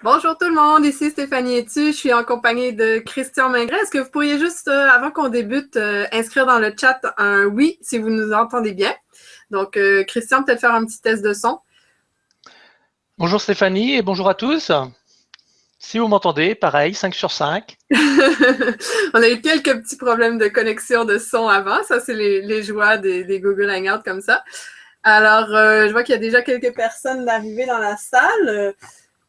Bonjour tout le monde, ici Stéphanie Etu, je suis en compagnie de Christian Mingret. Est-ce que vous pourriez juste, avant qu'on débute, inscrire dans le chat un oui si vous nous entendez bien? Donc, Christian, peut-être faire un petit test de son. Bonjour Stéphanie et bonjour à tous. Si vous m'entendez, pareil, 5 sur 5. On a eu quelques petits problèmes de connexion de son avant, ça c'est les joies des Google Hangouts comme ça. Alors, je vois qu'il y a déjà quelques personnes arrivées dans la salle.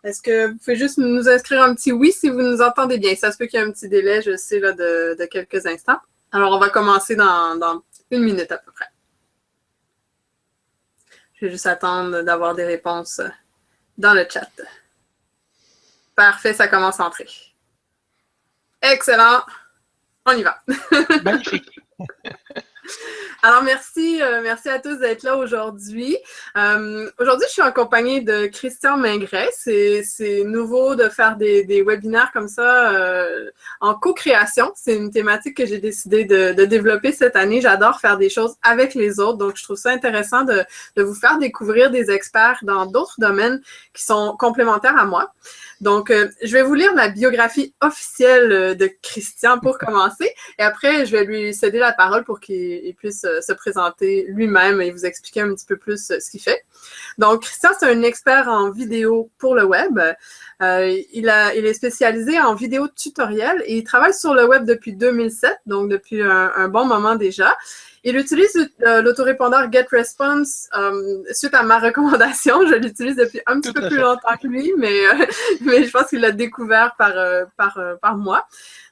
Est-ce que vous pouvez juste nous inscrire un petit oui si vous nous entendez bien? Ça se peut qu'il y ait un petit délai, je sais, là, de quelques instants. Alors, on va commencer dans une minute à peu près. Je vais juste attendre d'avoir des réponses dans le chat. Parfait, ça commence à entrer. Excellent. On y va. Magnifique. Alors, merci à tous d'être là aujourd'hui. Aujourd'hui, je suis en compagnie de Christian Mingret. C'est nouveau de faire des webinaires comme ça en co-création. C'est une thématique que j'ai décidé de développer cette année. J'adore faire des choses avec les autres, donc je trouve ça intéressant de vous faire découvrir des experts dans d'autres domaines qui sont complémentaires à moi. Donc, je vais vous lire la biographie officielle de Christian pour commencer. Et après, je vais lui céder la parole pour qu'il puisse se présenter lui-même et vous expliquer un petit peu plus ce qu'il fait. Donc, Christian, c'est un expert en vidéo pour le web. Il est spécialisé en vidéo tutoriel et il travaille sur le web depuis 2007, donc depuis un bon moment déjà. Il utilise l'autorépondeur GetResponse suite à ma recommandation. Je l'utilise depuis un petit peu plus longtemps que lui, mais je pense qu'il l'a découvert par moi.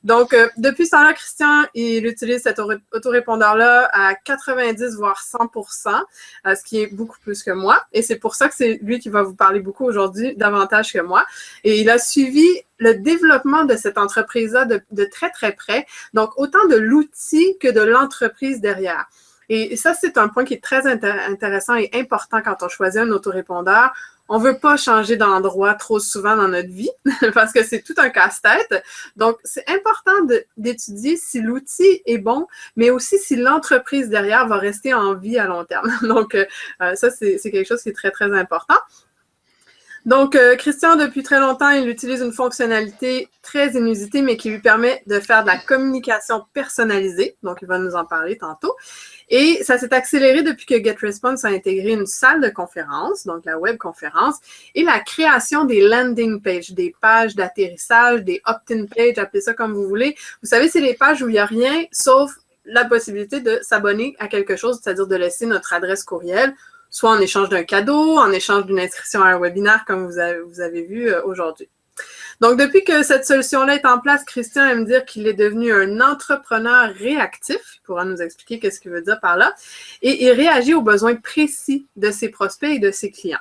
Donc, depuis ce temps-là, Christian, il utilise cet autorépondeur-là à 90 voire 100%, ce qui est beaucoup plus que moi. Et c'est pour ça que c'est lui qui va vous parler beaucoup aujourd'hui, davantage que moi. Et il a suivi le développement de cette entreprise-là de très, très près. Donc, autant de l'outil que de l'entreprise derrière. Et ça, c'est un point qui est très intéressant et important quand on choisit un autorépondeur. On ne veut pas changer d'endroit trop souvent dans notre vie parce que c'est tout un casse-tête. Donc, c'est important d'étudier si l'outil est bon, mais aussi si l'entreprise derrière va rester en vie à long terme. Donc, ça, c'est quelque chose qui est très, très important. Donc, Christian, depuis très longtemps, il utilise une fonctionnalité très inusitée, mais qui lui permet de faire de la communication personnalisée. Donc, il va nous en parler tantôt. Et ça s'est accéléré depuis que GetResponse a intégré une salle de conférence, donc la web conférence, et la création des landing pages, des pages d'atterrissage, des opt-in pages, appelez ça comme vous voulez. Vous savez, c'est les pages où il n'y a rien sauf la possibilité de s'abonner à quelque chose, c'est-à-dire de laisser notre adresse courriel, soit en échange d'un cadeau, en échange d'une inscription à un webinaire, comme vous avez vu aujourd'hui. Donc, depuis que cette solution-là est en place, Christian aime dire qu'il est devenu un entrepreneur réactif. Il pourra nous expliquer qu'est-ce qu'il veut dire par là. Et il réagit aux besoins précis de ses prospects et de ses clients.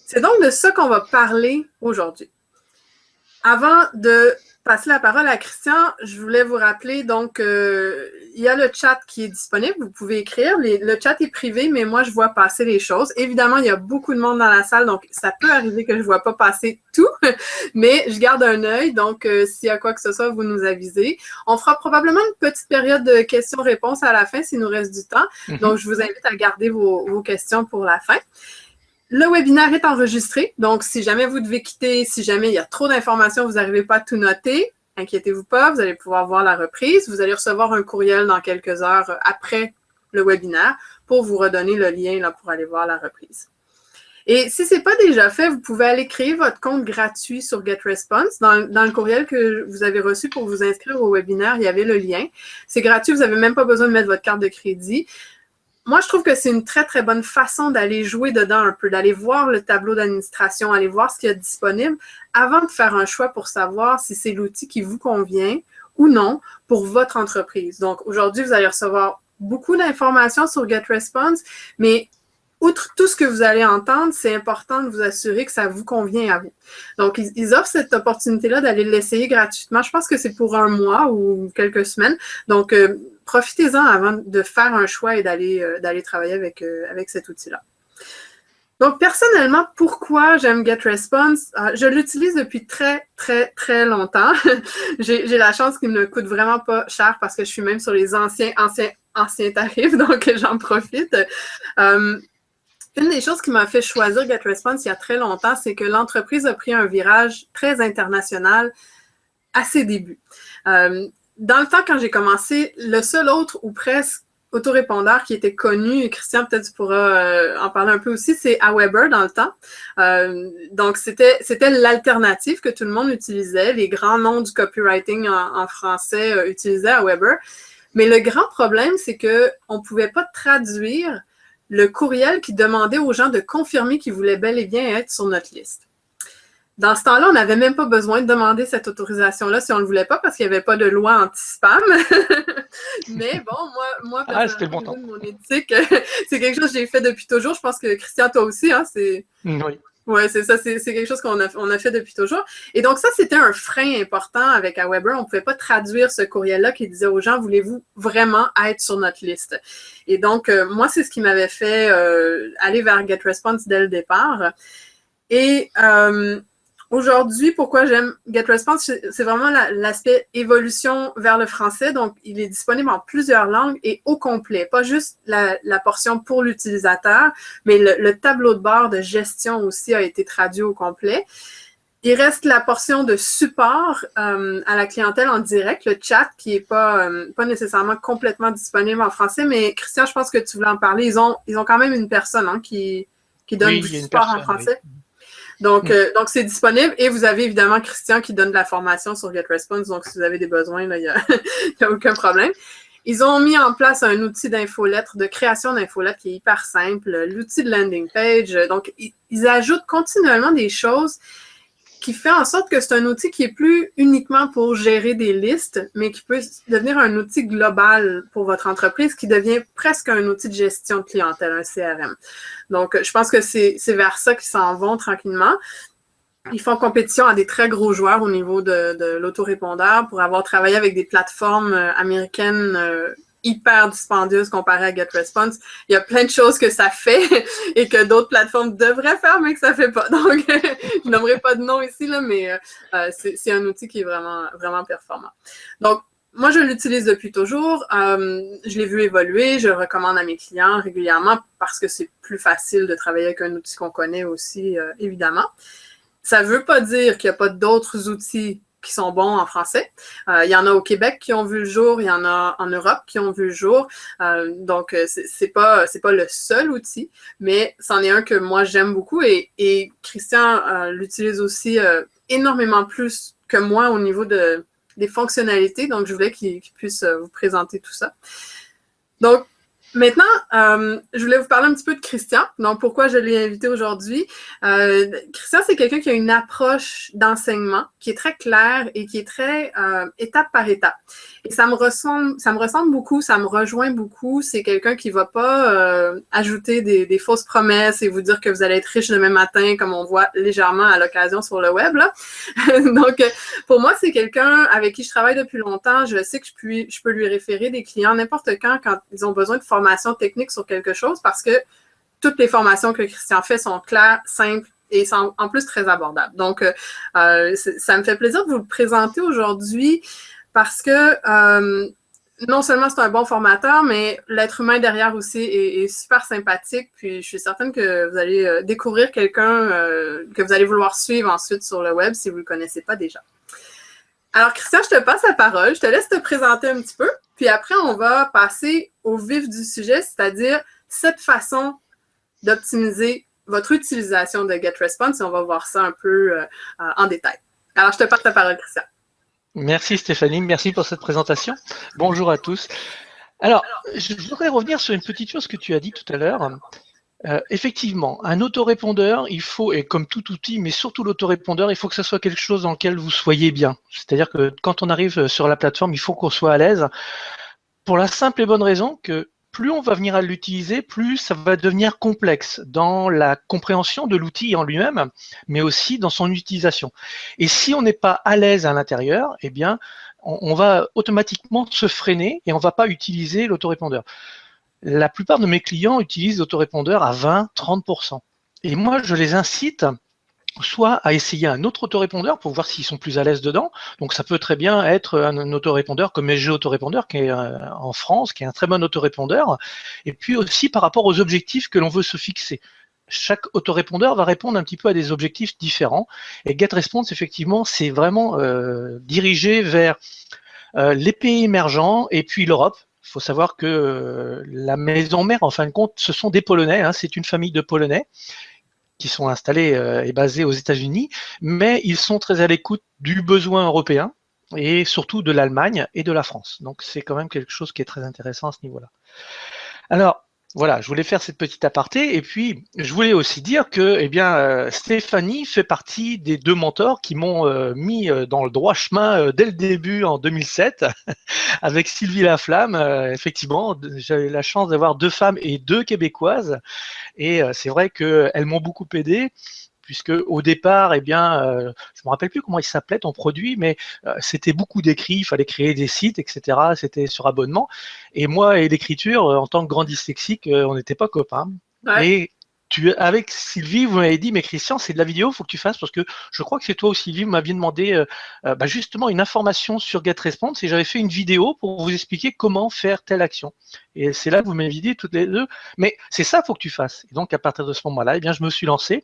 C'est donc de ça qu'on va parler aujourd'hui. Avant de passer la parole à Christian, je voulais vous rappeler, donc, il y a le chat qui est disponible. Vous pouvez écrire. Le chat est privé, mais moi, je vois passer les choses. Évidemment, il y a beaucoup de monde dans la salle, donc ça peut arriver que je ne vois pas passer tout, mais je garde un œil. Donc, s'il y a quoi que ce soit, vous nous avisez. On fera probablement une petite période de questions-réponses à la fin, s'il nous reste du temps. Donc, je vous invite à garder vos questions pour la fin. Le webinaire est enregistré, donc si jamais vous devez quitter, si jamais il y a trop d'informations, vous n'arrivez pas à tout noter, inquiétez-vous pas, vous allez pouvoir voir la reprise. Vous allez recevoir un courriel dans quelques heures après le webinaire pour vous redonner le lien là, pour aller voir la reprise. Et si ce n'est pas déjà fait, vous pouvez aller créer votre compte gratuit sur GetResponse. Dans le courriel que vous avez reçu pour vous inscrire au webinaire, il y avait le lien. C'est gratuit, vous n'avez même pas besoin de mettre votre carte de crédit. Moi, je trouve que c'est une très, très bonne façon d'aller jouer dedans un peu, d'aller voir le tableau d'administration, aller voir ce qu'il y a disponible avant de faire un choix pour savoir si c'est l'outil qui vous convient ou non pour votre entreprise. Donc, aujourd'hui, vous allez recevoir beaucoup d'informations sur GetResponse, mais outre tout ce que vous allez entendre, c'est important de vous assurer que ça vous convient à vous. Donc, ils offrent cette opportunité-là d'aller l'essayer gratuitement. Je pense que c'est pour un mois ou quelques semaines. Donc, profitez-en avant de faire un choix et d'aller travailler avec cet outil-là. Donc, personnellement, pourquoi j'aime GetResponse? Je l'utilise depuis très, très, très longtemps. J'ai la chance qu'il ne coûte vraiment pas cher parce que je suis même sur les anciens tarifs, donc j'en profite. Une des choses qui m'a fait choisir GetResponse il y a très longtemps, c'est que l'entreprise a pris un virage très international à ses débuts. Dans le temps, quand j'ai commencé, le seul autre ou presque autorépondeur qui était connu, et Christian, peut-être tu pourras en parler un peu aussi, c'est Aweber dans le temps. Donc, c'était l'alternative que tout le monde utilisait. Les grands noms du copywriting en français utilisaient Aweber. Mais le grand problème, c'est qu'on ne pouvait pas traduire le courriel qui demandait aux gens de confirmer qu'ils voulaient bel et bien être sur notre liste. Dans ce temps-là, on n'avait même pas besoin de demander cette autorisation-là si on ne le voulait pas parce qu'il n'y avait pas de loi anti-spam. Mais bon, moi personnellement, mon éthique, c'est quelque chose que j'ai fait depuis toujours. Je pense que Christian, toi aussi, hein, c'est... Oui. Oui, c'est ça, c'est quelque chose qu'on a fait depuis toujours. Et donc ça, c'était un frein important avec Aweber. On ne pouvait pas traduire ce courriel-là qui disait aux gens, voulez-vous vraiment être sur notre liste? Et donc, moi, c'est ce qui m'avait fait aller vers GetResponse dès le départ. Et aujourd'hui, pourquoi j'aime GetResponse, c'est vraiment l'aspect évolution vers le français. Donc, il est disponible en plusieurs langues et au complet. Pas juste la portion pour l'utilisateur, mais le tableau de bord de gestion aussi a été traduit au complet. Il reste la portion de support à la clientèle en direct, le chat, qui n'est pas nécessairement complètement disponible en français. Mais Christian, je pense que tu voulais en parler. Ils ont quand même une personne qui donne du support en français. Oui. Donc, c'est disponible et vous avez évidemment Christian qui donne de la formation sur GetResponse. Donc, si vous avez des besoins, il n'y a aucun problème. Ils ont mis en place un outil d'infolettre, de création d'infolettre qui est hyper simple, l'outil de landing page. Donc, ils ajoutent continuellement des choses qui fait en sorte que c'est un outil qui est plus uniquement pour gérer des listes, mais qui peut devenir un outil global pour votre entreprise, qui devient presque un outil de gestion de clientèle, un CRM. Donc, je pense que c'est vers ça qu'ils s'en vont tranquillement. Ils font compétition à des très gros joueurs au niveau de l'autorépondeur pour avoir travaillé avec des plateformes américaines hyper dispendieuse comparée à GetResponse. Il y a plein de choses que ça fait et que d'autres plateformes devraient faire, mais que ça ne fait pas. Donc, je nommerai pas de nom ici, là, mais c'est un outil qui est vraiment, vraiment performant. Donc, moi, je l'utilise depuis toujours. Je l'ai vu évoluer. Je le recommande à mes clients régulièrement parce que c'est plus facile de travailler avec un outil qu'on connaît aussi, évidemment. Ça ne veut pas dire qu'il n'y a pas d'autres outils qui sont bons en français. Il y en a au Québec qui ont vu le jour, il y en a en Europe qui ont vu le jour. Donc, c'est pas le seul outil, mais c'en est un que moi, j'aime beaucoup et Christian l'utilise aussi énormément plus que moi au niveau des fonctionnalités. Donc, je voulais qu'il puisse vous présenter tout ça. Donc, maintenant, je voulais vous parler un petit peu de Christian. Donc, pourquoi je l'ai invité aujourd'hui? Christian, c'est quelqu'un qui a une approche d'enseignement qui est très claire et qui est très étape par étape. Et ça me ressemble beaucoup, ça me rejoint beaucoup. C'est quelqu'un qui ne va pas ajouter des fausses promesses et vous dire que vous allez être riche demain matin, comme on voit légèrement à l'occasion sur le web, là. Donc, pour moi, c'est quelqu'un avec qui je travaille depuis longtemps. Je sais que je peux lui référer des clients n'importe quand ils ont besoin de formation technique sur quelque chose parce que toutes les formations que Christian fait sont claires, simples et sont en plus très abordables. Donc, ça me fait plaisir de vous le présenter aujourd'hui parce que non seulement c'est un bon formateur, mais l'être humain derrière aussi est super sympathique. Puis, je suis certaine que vous allez découvrir quelqu'un que vous allez vouloir suivre ensuite sur le web si vous ne le connaissez pas déjà. Alors, Christian, je te passe la parole. Je te laisse te présenter un petit peu. Puis après, on va passer au vif du sujet, c'est-à-dire cette façon d'optimiser votre utilisation de GetResponse et on va voir ça un peu en détail. Alors, je te passe la parole, Christian. Merci Stéphanie, merci pour cette présentation. Bonjour à tous. Alors, je voudrais revenir sur une petite chose que tu as dit tout à l'heure. Effectivement, un autorépondeur, il faut, et comme tout outil, mais surtout l'autorépondeur, il faut que ce soit quelque chose dans lequel vous soyez bien. C'est-à-dire que quand on arrive sur la plateforme, il faut qu'on soit à l'aise pour la simple et bonne raison que plus on va venir à l'utiliser, plus ça va devenir complexe dans la compréhension de l'outil en lui-même, mais aussi dans son utilisation. Et si on n'est pas à l'aise à l'intérieur, eh bien, on va automatiquement se freiner et on ne va pas utiliser l'autorépondeur. La plupart de mes clients utilisent l'autorépondeur à 20-30%. Et moi, je les incite soit à essayer un autre autorépondeur pour voir s'ils sont plus à l'aise dedans. Donc, ça peut très bien être un autorépondeur comme SG Autorépondeur qui est en France, qui est un très bon autorépondeur. Et puis aussi par rapport aux objectifs que l'on veut se fixer. chaque autorépondeur va répondre un petit peu à des objectifs différents. Et GetResponse, effectivement, c'est vraiment dirigé vers les pays émergents et puis l'Europe. Il faut savoir que la maison mère, en fin de compte, ce sont des Polonais, hein, c'est une famille de Polonais qui sont installés et basés aux États-Unis, mais ils sont très à l'écoute du besoin européen et surtout de l'Allemagne et de la France. Donc c'est quand même quelque chose qui est très intéressant à ce niveau-là. Alors, voilà, je voulais faire cette petite aparté et puis je voulais aussi dire que eh bien, Stéphanie fait partie des 2 mentors qui m'ont mis dans le droit chemin dès le début en 2007 avec Sylvie Laflamme. Effectivement, j'avais la chance d'avoir 2 femmes et 2 québécoises et c'est vrai qu'elles m'ont beaucoup aidé puisque au départ, eh bien, je me rappelle plus comment il s'appelait ton produit, mais c'était beaucoup d'écrits, il fallait créer des sites, etc. C'était sur abonnement. Et moi et l'écriture, en tant que grand dyslexique, on n'était pas copains. Ouais. Et avec Sylvie, vous m'avez dit, mais Christian, c'est de la vidéo, il faut que tu fasses, parce que je crois que c'est toi ou Sylvie, vous m'aviez demandé justement une information sur GetResponse, et j'avais fait une vidéo pour vous expliquer comment faire telle action. Et c'est là que vous m'avez dit toutes les deux, mais c'est ça, il faut que tu fasses. Et donc à partir de ce moment-là, eh bien, je me suis lancé.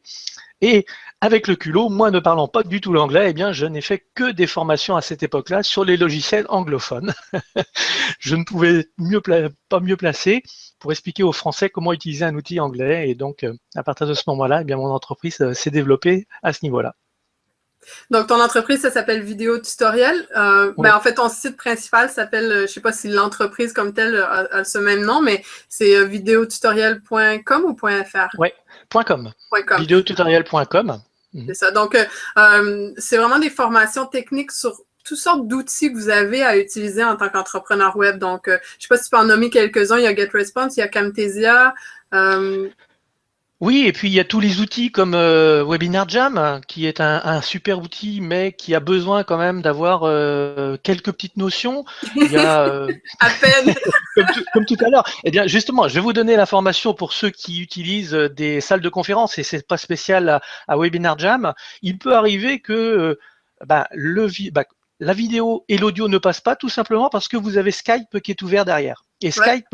Et avec le culot, moi ne parlant pas du tout l'anglais, eh bien, je n'ai fait que des formations à cette époque-là sur les logiciels anglophones. Je ne pouvais pas mieux placer pour expliquer aux Français comment utiliser un outil anglais. Et donc, à partir de ce moment-là, eh bien, mon entreprise s'est développée à ce niveau-là. Donc, ton entreprise, ça s'appelle Vidéo Tutoriel. Oui. En fait, ton site principal s'appelle, je ne sais pas si l'entreprise comme telle a ce même nom, mais c'est videotutoriel.com ou .fr? Oui, .com. .com. Videotutoriel.com. C'est ça. Donc, c'est vraiment des formations techniques sur toutes sortes d'outils que vous avez à utiliser en tant qu'entrepreneur web. Donc, je ne sais pas si tu peux en nommer quelques-uns. Il y a GetResponse, il y a Camtasia. Oui, et puis il y a tous les outils comme Webinar Jam, qui est un super outil, mais qui a besoin quand même d'avoir quelques petites notions. Il y a, à peine. comme tout à l'heure. Eh bien, justement, je vais vous donner l'information pour ceux qui utilisent des salles de conférence, et c'est pas spécial à Webinar Jam. Il peut arriver que la vidéo et l'audio ne passent pas, tout simplement parce que vous avez Skype qui est ouvert derrière. Et Skype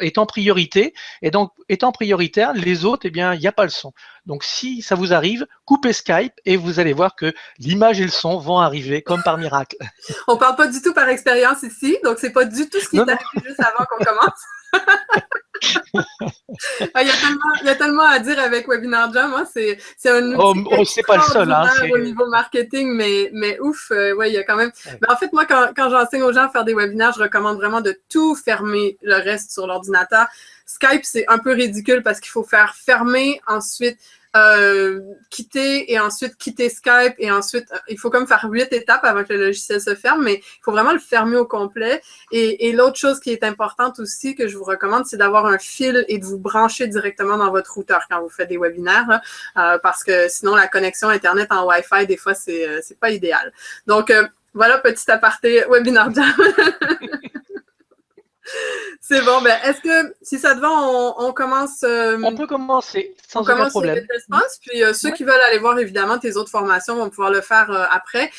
est en priorité, et donc étant prioritaire, les autres, eh bien, il n'y a pas le son. Donc si ça vous arrive, coupez Skype et vous allez voir que l'image et le son vont arriver comme par miracle. On ne parle pas du tout par expérience ici, donc c'est pas du tout ce qui est arrivé juste avant qu'on commence. Il y a tellement à dire avec Webinar Jam. Hein. C'est un outil c'est pas le seul, hein, au niveau marketing, mais ouf, ouais, il y a quand même. Ouais. Mais en fait, moi, quand j'enseigne aux gens à faire des webinaires, je recommande vraiment de tout fermer le reste sur l'ordinateur. Skype, c'est un peu ridicule parce qu'il faut faire fermer, ensuite quitter et ensuite quitter Skype et ensuite il faut comme faire 8 étapes avant que le logiciel se ferme, mais il faut vraiment le fermer au complet. Et l'autre chose qui est importante aussi que je vous recommande, c'est d'avoir un fil et de vous brancher directement dans votre routeur quand vous faites des webinaires, parce que sinon la connexion Internet en Wi-Fi, des fois, c'est pas idéal. Donc, voilà, petit aparté Webinar Jam. C'est bon. Ben, est-ce que, si ça te va, on commence... on peut commencer sans aucun problème. GetResponse, puis ceux qui veulent aller voir, évidemment, tes autres formations vont pouvoir le faire après.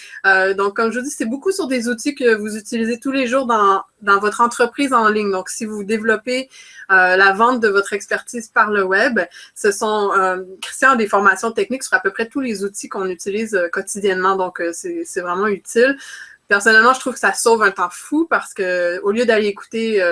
Donc, comme je vous dis, c'est beaucoup sur des outils que vous utilisez tous les jours dans votre entreprise en ligne. Donc, si vous développez la vente de votre expertise par le web, ce sont, Christian a des formations techniques sur à peu près tous les outils qu'on utilise quotidiennement. Donc, c'est vraiment utile. Personnellement, je trouve que ça sauve un temps fou parce que au lieu d'aller écouter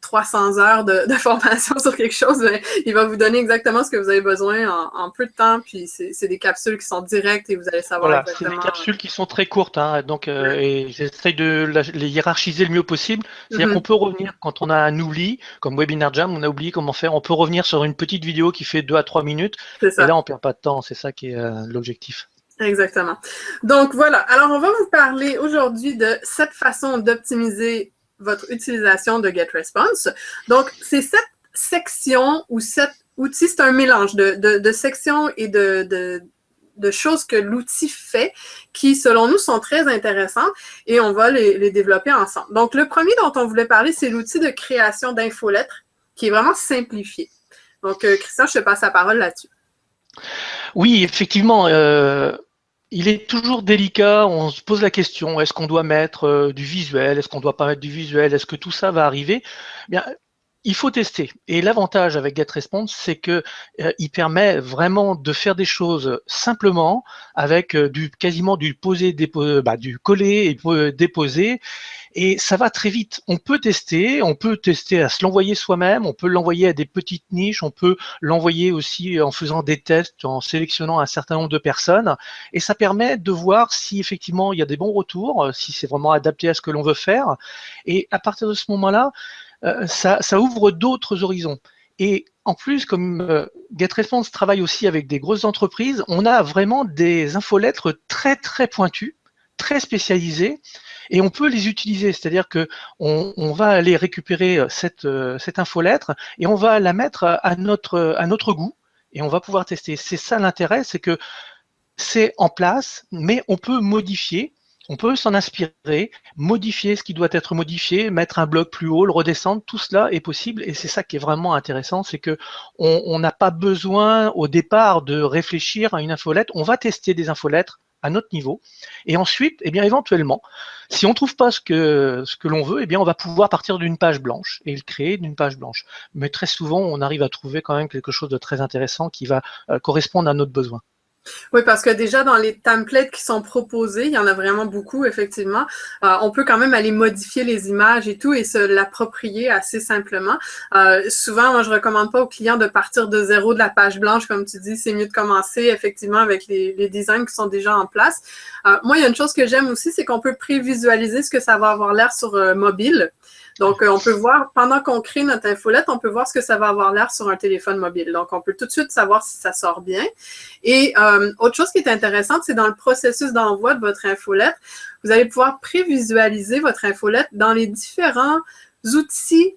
300 heures de formation sur quelque chose, ben, il va vous donner exactement ce que vous avez besoin en peu de temps. Puis c'est des capsules qui sont directes et vous allez savoir voilà, exactement. c'est des capsules qui sont très courtes, hein, donc et j'essaye de les hiérarchiser le mieux possible. C'est-à-dire qu'on peut revenir quand on a un oubli, comme Webinar Jam, on a oublié comment faire. On peut revenir sur une petite vidéo qui fait 2 à 3 minutes. Et là, on perd pas de temps. C'est ça qui est l'objectif. Exactement. Donc voilà. Alors, on va vous parler aujourd'hui de 7 façons d'optimiser votre utilisation de GetResponse. Donc, ces 7 sections ou 7 outils, c'est un mélange de sections et de choses que l'outil fait qui, selon nous, sont très intéressants et on va les développer ensemble. Donc, le premier dont on voulait parler, c'est l'outil de création d'infolettres qui est vraiment simplifié. Donc, Christian, je te passe la parole là-dessus. Oui, effectivement, il est toujours délicat, on se pose la question, est-ce qu'on doit mettre du visuel, est-ce qu'on ne doit pas mettre du visuel, est-ce que tout ça va arriver? Bien, il faut tester. Et l'avantage avec GetResponse, c'est que il permet vraiment de faire des choses simplement avec quasiment du poser, déposer, du coller et déposer. Et ça va très vite. On peut tester à se l'envoyer soi-même, on peut l'envoyer à des petites niches, on peut l'envoyer aussi en faisant des tests, en sélectionnant un certain nombre de personnes. Et ça permet de voir si effectivement il y a des bons retours, si c'est vraiment adapté à ce que l'on veut faire. Et à partir de ce moment-là, ça ouvre d'autres horizons. Et en plus, comme GetResponse travaille aussi avec des grosses entreprises, on a vraiment des infolettres très très pointues, très spécialisées, et on peut les utiliser. C'est-à-dire que on va aller récupérer cette infolettre et on va la mettre à notre goût et on va pouvoir tester. C'est ça l'intérêt, c'est que c'est en place, mais on peut modifier. On peut s'en inspirer, modifier ce qui doit être modifié, mettre un bloc plus haut, le redescendre, tout cela est possible et c'est ça qui est vraiment intéressant, c'est que on n'a pas besoin au départ de réfléchir à une infolettre, on va tester des infolettres à notre niveau et ensuite, eh bien éventuellement, si on ne trouve pas ce que l'on veut, eh bien on va pouvoir partir d'une page blanche et le créer d'une page blanche. Mais très souvent, on arrive à trouver quand même quelque chose de très intéressant qui va correspondre à notre besoin. Oui, parce que déjà dans les templates qui sont proposés, il y en a vraiment beaucoup, effectivement. On peut quand même aller modifier les images et tout et se l'approprier assez simplement. Souvent, moi, je recommande pas aux clients de partir de zéro de la page blanche, comme tu dis. C'est mieux de commencer effectivement avec les designs qui sont déjà en place. Moi, il y a une chose que j'aime aussi, c'est qu'on peut prévisualiser ce que ça va avoir l'air sur mobile. Donc, on peut voir, pendant qu'on crée notre infolette, on peut voir ce que ça va avoir l'air sur un téléphone mobile. Donc, on peut tout de suite savoir si ça sort bien. Et autre chose qui est intéressante, c'est dans le processus d'envoi de votre infolette, vous allez pouvoir prévisualiser votre infolette dans les différents outils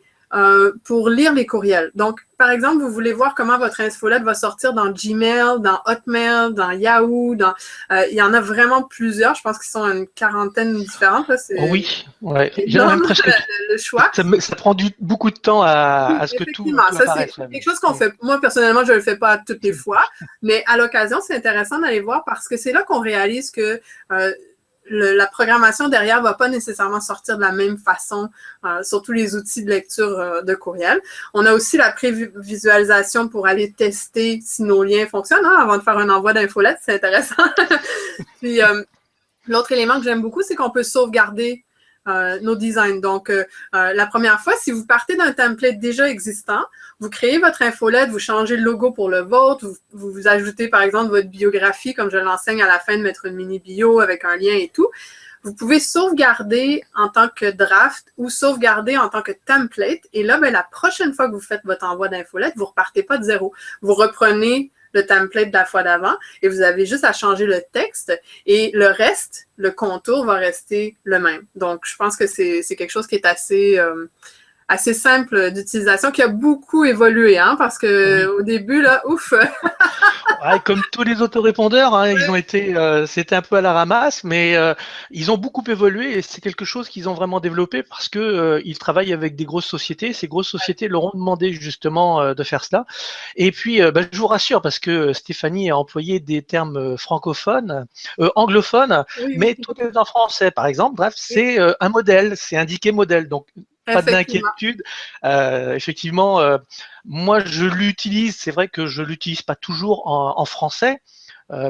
pour lire les courriels. Donc, par exemple, vous voulez voir comment votre infolette va sortir dans Gmail, dans Hotmail, dans Yahoo, il y en a vraiment plusieurs. Je pense qu'ils sont une quarantaine différentes. Là. Oui, ouais. Il y en a même presque. Le choix. Ça prend beaucoup de temps à ce que tout apparaisse. C'est quelque chose qu'on fait. Moi, personnellement, je ne le fais pas toutes les fois, mais à l'occasion, c'est intéressant d'aller voir parce que c'est là qu'on réalise que la programmation derrière ne va pas nécessairement sortir de la même façon sur tous les outils de lecture de courriel. On a aussi la prévisualisation pour aller tester si nos liens fonctionnent avant de faire un envoi d'infolette. C'est intéressant. Puis, l'autre élément que j'aime beaucoup, c'est qu'on peut sauvegarder nos designs. Donc, la première fois, si vous partez d'un template déjà existant, vous créez votre infolette, vous changez le logo pour le vôtre, vous ajoutez par exemple votre biographie, comme je l'enseigne à la fin, de mettre une mini bio avec un lien et tout. Vous pouvez sauvegarder en tant que draft ou sauvegarder en tant que template. Et là, la prochaine fois que vous faites votre envoi d'infolette, vous ne repartez pas de zéro. Vous reprenez le template de la fois d'avant et vous avez juste à changer le texte et le reste, le contour va rester le même. Donc, je pense que c'est quelque chose qui est assez simple d'utilisation, qui a beaucoup évolué, parce que au début, là, ouf! Ouais, comme tous les autorépondeurs, ils ont été, c'était un peu à la ramasse, mais ils ont beaucoup évolué et c'est quelque chose qu'ils ont vraiment développé parce que ils travaillent avec des grosses sociétés. Ces grosses sociétés leur ont demandé justement de faire cela. Et puis, je vous rassure parce que Stéphanie a employé des termes francophones, anglophones, mais tout est en français, par exemple. Bref, c'est un modèle, c'est indiqué modèle. Donc, pas d'inquiétude. Effectivement, moi, je l'utilise. C'est vrai que je l'utilise pas toujours en français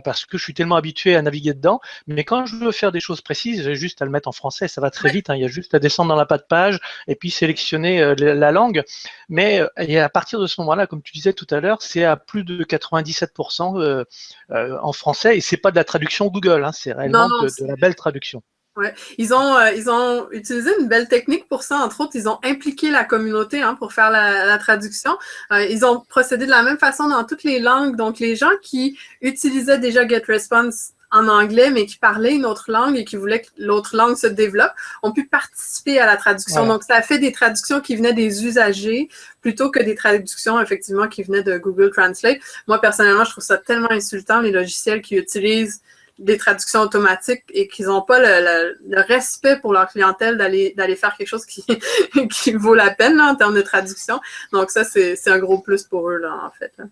parce que je suis tellement habitué à naviguer dedans. Mais quand je veux faire des choses précises, j'ai juste à le mettre en français. Ça va très vite. Il y a juste à descendre dans la patte page et puis sélectionner la langue. Mais et à partir de ce moment-là, comme tu disais tout à l'heure, c'est à plus de 97% en français et c'est pas de la traduction Google. C'est réellement de la belle traduction. Ouais. Ils ont utilisé une belle technique pour ça. Entre autres, ils ont impliqué la communauté pour faire la traduction. Ils ont procédé de la même façon dans toutes les langues. Donc, les gens qui utilisaient déjà GetResponse en anglais, mais qui parlaient une autre langue et qui voulaient que l'autre langue se développe, ont pu participer à la traduction. Voilà. Donc, ça a fait des traductions qui venaient des usagers plutôt que des traductions, effectivement, qui venaient de Google Translate. Moi, personnellement, je trouve ça tellement insultant, les logiciels qui utilisent des traductions automatiques et qu'ils n'ont pas le respect pour leur clientèle d'aller faire quelque chose qui vaut la peine en termes de traduction. Donc ça, c'est un gros plus pour eux, là, en fait. Là.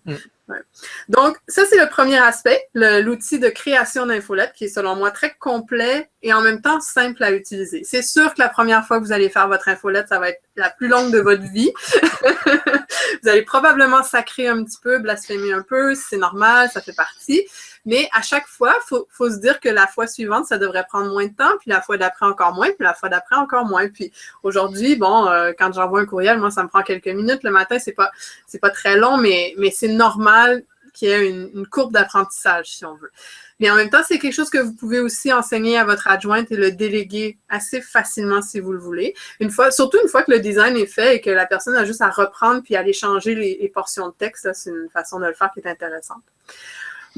Ouais. Donc, ça, c'est le premier aspect, l'outil de création d'infolettes qui est, selon moi, très complet et en même temps simple à utiliser. C'est sûr que la première fois que vous allez faire votre infolette, ça va être la plus longue de votre vie. Vous allez probablement sacrer un petit peu, blasphémer un peu, c'est normal, ça fait partie. Mais à chaque fois, faut se dire que la fois suivante, ça devrait prendre moins de temps, puis la fois d'après encore moins, puis la fois d'après encore moins. Puis aujourd'hui, bon, quand j'envoie un courriel, moi, ça me prend quelques minutes. Le matin, c'est pas très long, mais c'est normal qu'il y ait une courbe d'apprentissage, si on veut. Mais en même temps, c'est quelque chose que vous pouvez aussi enseigner à votre adjointe et le déléguer assez facilement si vous le voulez. Surtout une fois que le design est fait et que la personne a juste à reprendre puis aller changer les portions de texte, c'est une façon de le faire qui est intéressante.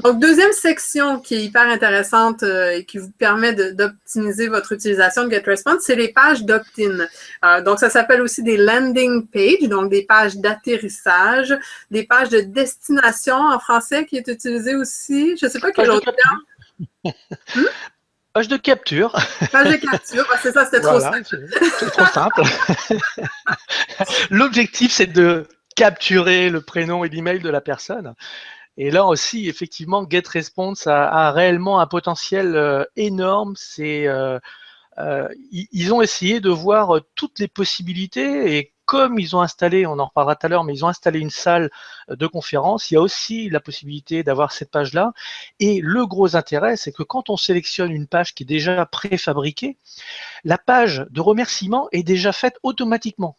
Donc, deuxième section qui est hyper intéressante et qui vous permet d'optimiser votre utilisation de GetResponse, c'est les pages d'opt-in. Donc, ça s'appelle aussi des landing pages, donc des pages d'atterrissage, des pages de destination en français qui est utilisé aussi. Je ne sais pas quel autre terme. Page de capture. Page de capture, c'est ça, c'était trop simple. C'est trop simple. L'objectif, c'est de capturer le prénom et l'email de la personne. Et là aussi, effectivement, GetResponse a réellement un potentiel énorme. Ils ont essayé de voir toutes les possibilités et comme ils ont installé, on en reparlera tout à l'heure, mais ils ont installé une salle de conférence, il y a aussi la possibilité d'avoir cette page-là. Et le gros intérêt, c'est que quand on sélectionne une page qui est déjà préfabriquée, la page de remerciement est déjà faite automatiquement.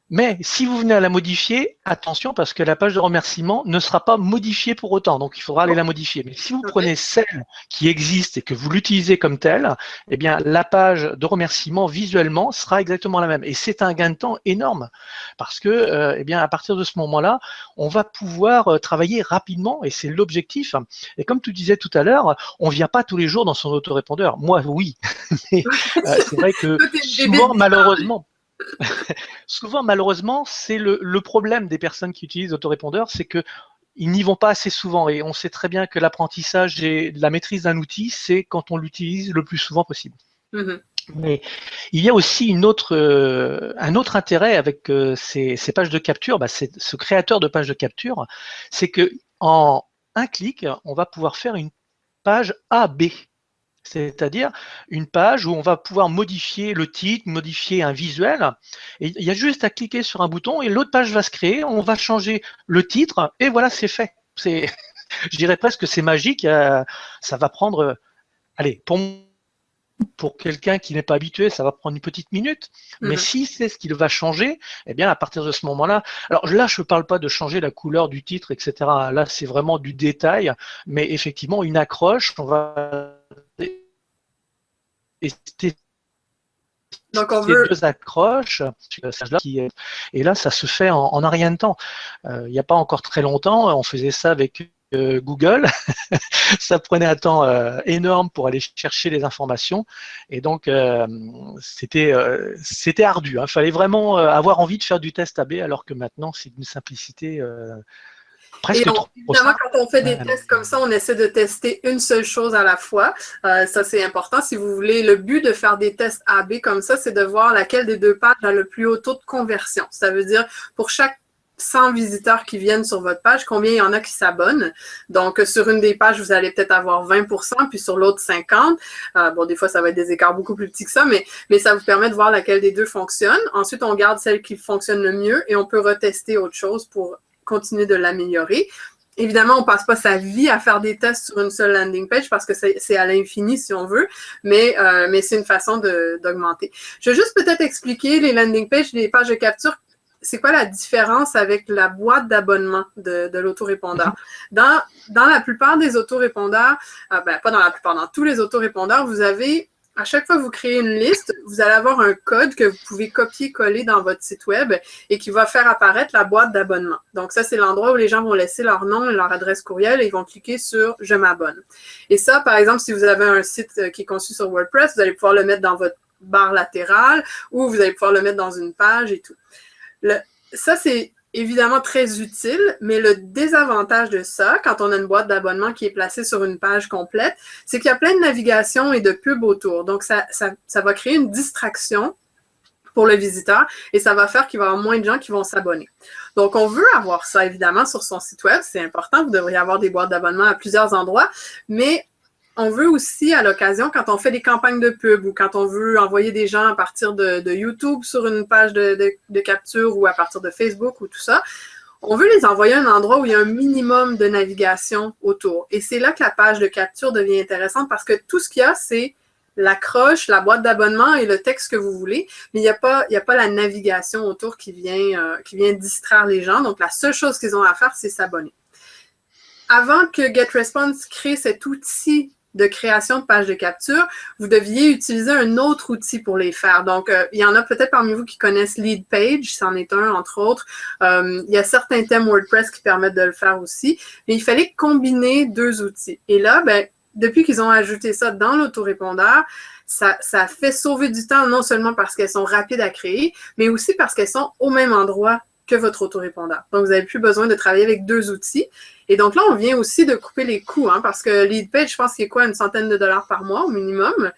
Mais si vous venez à la modifier, attention parce que la page de remerciement ne sera pas modifiée pour autant, donc il faudra aller la modifier. Mais si vous prenez celle qui existe et que vous l'utilisez comme telle, eh bien la page de remerciement visuellement sera exactement la même. Et c'est un gain de temps énorme parce que, eh bien à partir de ce moment-là, on va pouvoir travailler rapidement et c'est l'objectif. Et comme tu disais tout à l'heure, on vient pas tous les jours dans son autorépondeur. Moi, oui, mais c'est vrai que souvent, malheureusement, c'est le problème des personnes qui utilisent l'autorépondeur, c'est que ils n'y vont pas assez souvent. Et on sait très bien que l'apprentissage et la maîtrise d'un outil, c'est quand on l'utilise le plus souvent possible. Mm-hmm. Mais il y a aussi un autre intérêt avec ces pages de capture, ce créateur de pages de capture, c'est que en un clic, on va pouvoir faire une page AB. C'est-à-dire une page où on va pouvoir modifier le titre, modifier un visuel. Et il y a juste à cliquer sur un bouton et l'autre page va se créer. On va changer le titre et voilà, c'est fait. Je dirais presque que c'est magique. Ça va prendre, allez, pour quelqu'un qui n'est pas habitué, ça va prendre une petite minute. Mais si c'est ce qu'il va changer, eh bien, à partir de ce moment-là, alors là, je ne parle pas de changer la couleur du titre, etc. Là, c'est vraiment du détail. Mais effectivement, une accroche, on va donc on veut deux accroches et là ça se fait en un rien de temps. Il n'y a pas encore très longtemps, on faisait ça avec Google. Ça prenait un temps énorme pour aller chercher les informations et donc c'était ardu. Il fallait vraiment avoir envie de faire du test AB alors que maintenant c'est d'une simplicité presque trop. Évidemment, quand on fait des tests comme ça, on essaie de tester une seule chose à la fois. Ça, c'est important. Si vous voulez, le but de faire des tests AB comme ça, c'est de voir laquelle des deux pages a le plus haut taux de conversion. Ça veut dire, pour chaque 100 visiteurs qui viennent sur votre page, combien il y en a qui s'abonnent. Donc, sur une des pages, vous allez peut-être avoir 20%, puis sur l'autre, 50%. Bon, des fois, ça va être des écarts beaucoup plus petits que ça, mais ça vous permet de voir laquelle des deux fonctionne. Ensuite, on garde celle qui fonctionne le mieux et on peut retester autre chose pour continuer de l'améliorer. Évidemment, on ne passe pas sa vie à faire des tests sur une seule landing page parce que c'est à l'infini si on veut, mais c'est une façon d'augmenter. Je vais juste peut-être expliquer les landing pages, les pages de capture. C'est quoi la différence avec la boîte d'abonnement de l'autorépondeur? Dans la plupart des autorépondeurs, pas dans la plupart, dans tous les autorépondeurs, vous avez, à chaque fois que vous créez une liste, vous allez avoir un code que vous pouvez copier-coller dans votre site web et qui va faire apparaître la boîte d'abonnement. Donc ça, c'est l'endroit où les gens vont laisser leur nom et leur adresse courriel et ils vont cliquer sur « Je m'abonne ». Et ça, par exemple, si vous avez un site qui est conçu sur WordPress, vous allez pouvoir le mettre dans votre barre latérale ou vous allez pouvoir le mettre dans une page et tout. Ça, c'est évidemment très utile, mais le désavantage de ça, quand on a une boîte d'abonnement qui est placée sur une page complète, c'est qu'il y a plein de navigation et de pubs autour. Donc, ça va créer une distraction pour le visiteur et ça va faire qu'il va y avoir moins de gens qui vont s'abonner. Donc, on veut avoir ça, évidemment, sur son site web. C'est important, vous devriez avoir des boîtes d'abonnement à plusieurs endroits, mais on veut aussi, à l'occasion, quand on fait des campagnes de pub ou quand on veut envoyer des gens à partir de YouTube sur une page de capture ou à partir de Facebook ou tout ça, on veut les envoyer à un endroit où il y a un minimum de navigation autour. Et c'est là que la page de capture devient intéressante parce que tout ce qu'il y a, c'est l'accroche, la boîte d'abonnement et le texte que vous voulez, mais il n'y a pas la navigation autour qui vient distraire les gens. Donc, la seule chose qu'ils ont à faire, c'est s'abonner. Avant que GetResponse crée cet outil de création de page de capture, vous deviez utiliser un autre outil pour les faire. Donc, il y en a peut-être parmi vous qui connaissent Leadpage, c'en est un, entre autres. Il y a certains thèmes WordPress qui permettent de le faire aussi, mais il fallait combiner deux outils. Et là, ben, depuis qu'ils ont ajouté ça dans l'autorépondeur, ça fait sauver du temps, non seulement parce qu'elles sont rapides à créer, mais aussi parce qu'elles sont au même endroit que votre autorépondeur. Donc, vous n'avez plus besoin de travailler avec deux outils. Et donc là, on vient aussi de couper les coûts, hein, parce que Leadpage, je pense qu'il y a quoi, une centaine de dollars par mois au minimum?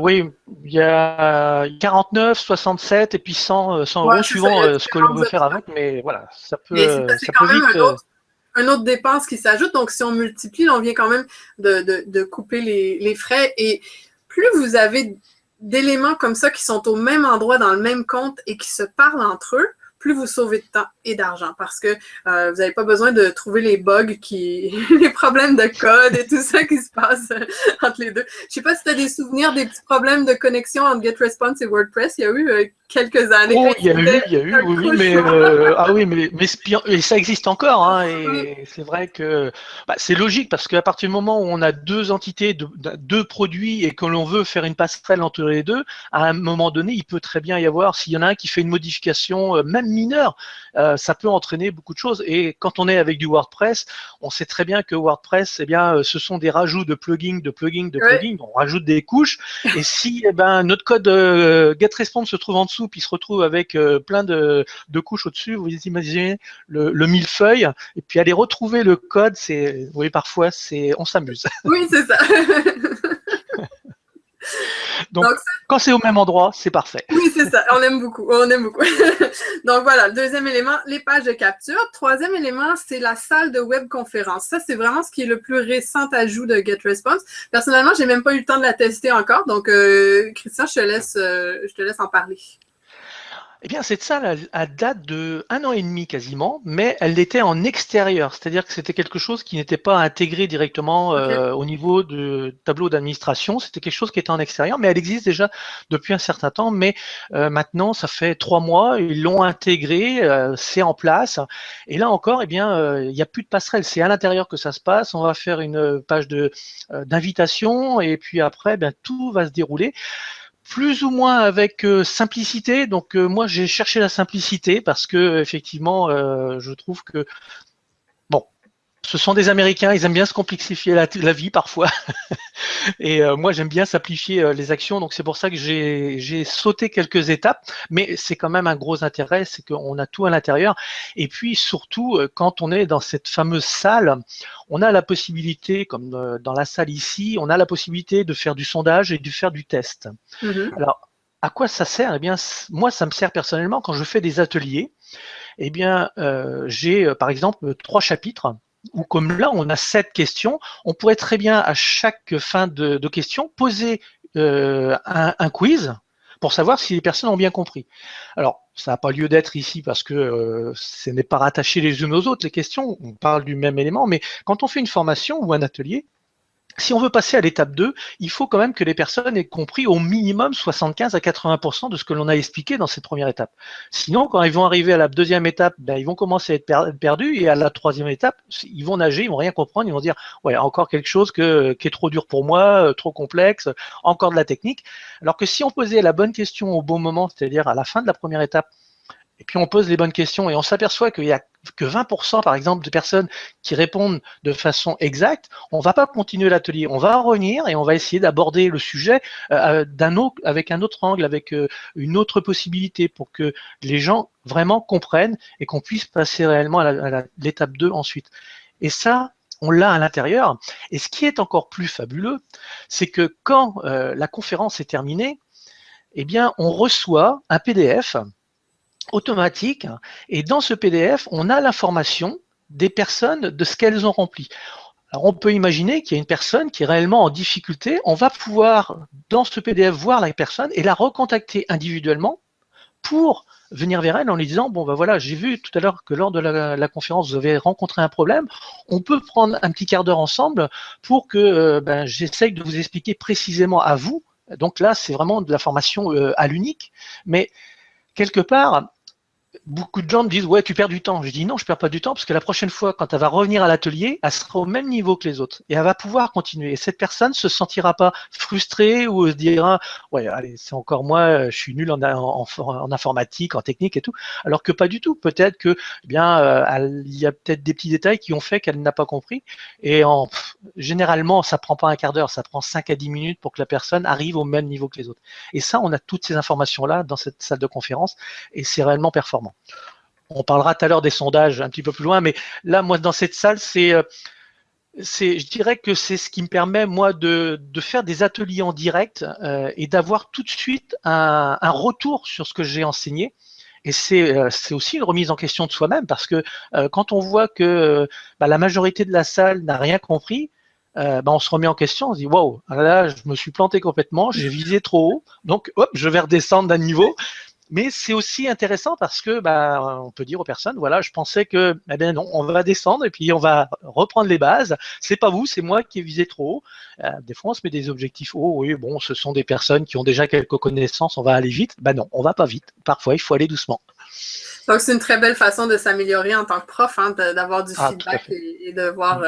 Oui, il y a 49, 67 et puis 100 euros suivant ce que l'on veut faire avec, mais voilà, ça peut, c'est quand même un autre dépense qui s'ajoute. Donc, si on multiplie, là, on vient quand même de couper les frais. Et plus vous avez d'éléments comme ça qui sont au même endroit dans le même compte et qui se parlent entre eux, plus vous sauvez de temps et d'argent parce que vous n'avez pas besoin de trouver les bugs, les problèmes de code et tout ça qui se passe entre les deux. Je ne sais pas si tu as des souvenirs des petits problèmes de connexion entre GetResponse et WordPress. Il y a eu quelques années. Oh, il y a eu, oui, mais et ça existe encore, hein, et c'est vrai que c'est logique parce qu'à partir du moment où on a deux entités, deux produits et que l'on veut faire une passerelle entre les deux, à un moment donné, il peut très bien y avoir, s'il y en a un qui fait une modification, même mineure, ça peut entraîner beaucoup de choses. Et quand on est avec du WordPress, on sait très bien que WordPress, eh bien, ce sont des rajouts de plugins, on rajoute des couches, et si notre code GetResponse se trouve en dessous puis il se retrouve avec plein de couches au-dessus, vous imaginez le millefeuille, et puis aller retrouver le code, vous voyez, parfois, on s'amuse. Oui, c'est ça. Donc quand c'est au même endroit, c'est parfait. Oui, c'est ça. On aime beaucoup. Donc voilà, deuxième élément, les pages de capture. Troisième élément, c'est la salle de webconférence. Ça, c'est vraiment ce qui est le plus récent ajout de GetResponse. Personnellement, j'ai même pas eu le temps de la tester encore. Donc, Christian, je te laisse en parler. Eh bien, cette salle, elle date de 1 an et demi quasiment, mais elle était en extérieur, c'est-à-dire que c'était quelque chose qui n'était pas intégré directement au niveau du tableau d'administration, c'était quelque chose qui était en extérieur, mais elle existe déjà depuis un certain temps, mais maintenant, ça fait 3 mois, ils l'ont intégré, c'est en place, et là encore, eh bien, il n'y a plus de passerelle, c'est à l'intérieur que ça se passe, on va faire une page d'invitation, et puis après, tout va se dérouler. Plus ou moins avec simplicité. Donc moi j'ai cherché la simplicité parce que effectivement je trouve que bon, ce sont des Américains, ils aiment bien se complexifier la vie parfois. Et moi j'aime bien simplifier les actions, donc c'est pour ça que j'ai sauté quelques étapes, mais c'est quand même un gros intérêt, c'est qu'on a tout à l'intérieur. Et puis surtout, quand on est dans cette fameuse salle, on a la possibilité, comme dans la salle ici, on a la possibilité de faire du sondage et de faire du test. Mm-hmm. Alors, à quoi ça sert? Eh bien, moi, ça me sert personnellement quand je fais des ateliers. Eh bien, j'ai par exemple 3 chapitres où, comme là, on a 7 questions. On pourrait très bien, à chaque fin de question, poser un quiz pour savoir si les personnes ont bien compris. Alors, ça n'a pas lieu d'être ici parce que ce n'est pas rattaché les unes aux autres, les questions. On parle du même élément, mais quand on fait une formation ou un atelier, si on veut passer à l'étape 2, il faut quand même que les personnes aient compris au minimum 75 à 80% de ce que l'on a expliqué dans cette première étape. Sinon, quand ils vont arriver à la deuxième étape, ils vont commencer à être perdus, et à la troisième étape, ils vont nager, ils vont rien comprendre, ils vont dire ouais, encore quelque chose qui est trop dur pour moi, trop complexe, encore de la technique. Alors que si on posait la bonne question au bon moment, c'est-à-dire à la fin de la première étape, et puis on pose les bonnes questions et on s'aperçoit qu'il n'y a que 20% par exemple de personnes qui répondent de façon exacte, on ne va pas continuer l'atelier, on va revenir et on va essayer d'aborder le sujet avec un autre angle, avec une autre possibilité pour que les gens vraiment comprennent et qu'on puisse passer réellement à l'étape 2 ensuite. Et ça, on l'a à l'intérieur. Et ce qui est encore plus fabuleux, c'est que quand la conférence est terminée, eh bien, on reçoit un PDF automatique, et dans ce PDF, on a l'information des personnes de ce qu'elles ont rempli. Alors on peut imaginer qu'il y a une personne qui est réellement en difficulté, on va pouvoir dans ce PDF voir la personne et la recontacter individuellement pour venir vers elle en lui disant bon ben voilà, j'ai vu tout à l'heure que lors de la conférence vous avez rencontré un problème, on peut prendre un petit quart d'heure ensemble pour que j'essaye de vous expliquer précisément à vous. Donc là c'est vraiment de la formation à l'unique, mais quelque part beaucoup de gens me disent ouais tu perds du temps. Je dis non, je perds pas du temps parce que la prochaine fois quand elle va revenir à l'atelier, elle sera au même niveau que les autres et elle va pouvoir continuer. Et cette personne se sentira pas frustrée ou se dira ouais allez c'est encore moi, je suis nul en informatique, en technique et tout. Alors que pas du tout. Peut-être que il y a peut-être des petits détails qui ont fait qu'elle n'a pas compris. Et généralement ça prend pas un quart d'heure, ça prend 5 à 10 minutes pour que la personne arrive au même niveau que les autres. Et ça on a toutes ces informations là dans cette salle de conférence et c'est réellement performant. On parlera tout à l'heure des sondages un petit peu plus loin, mais là, moi, dans cette salle, je dirais que c'est ce qui me permet, moi, de faire des ateliers en direct et d'avoir tout de suite un retour sur ce que j'ai enseigné. Et c'est aussi une remise en question de soi-même, parce que quand on voit que la majorité de la salle n'a rien compris, on se remet en question, on se dit waouh, là, je me suis planté complètement, j'ai visé trop haut, donc hop, je vais redescendre d'un niveau. Mais c'est aussi intéressant parce que on peut dire aux personnes, voilà, je pensais que, eh bien non, on va descendre et puis on va reprendre les bases. C'est pas vous, c'est moi qui ai visé trop haut. Des fois, on se met des objectifs hauts. Oui, bon, ce sont des personnes qui ont déjà quelques connaissances, on va aller vite. Ben non, on va pas vite. Parfois, il faut aller doucement. Donc, c'est une très belle façon de s'améliorer en tant que prof, hein, d'avoir du feedback et de voir.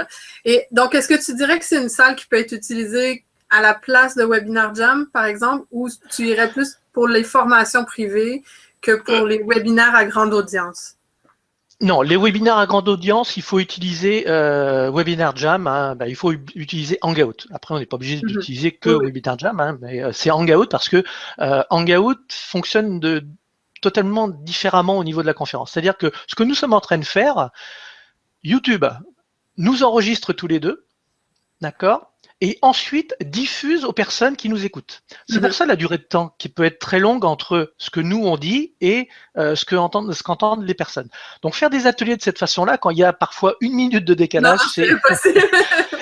Et donc, est-ce que tu dirais que c'est une salle qui peut être utilisée à la place de Webinar Jam, par exemple, ou tu irais plus pour les formations privées que pour les webinaires à grande audience? Non, les webinaires à grande audience, il faut utiliser Webinar Jam, hein, il faut utiliser Hangout. Après, on n'est pas obligé d'utiliser que Webinar Jam, hein, mais c'est Hangout parce que Hangout fonctionne totalement différemment au niveau de la conférence. C'est-à-dire que ce que nous sommes en train de faire, YouTube nous enregistre tous les deux, d'accord, et ensuite diffuse aux personnes qui nous écoutent. C'est pour ça la durée de temps qui peut être très longue entre ce que nous on dit et ce qu'entendent les personnes. Donc faire des ateliers de cette façon-là, quand il y a parfois 1 minute de décalage, c'est impossible.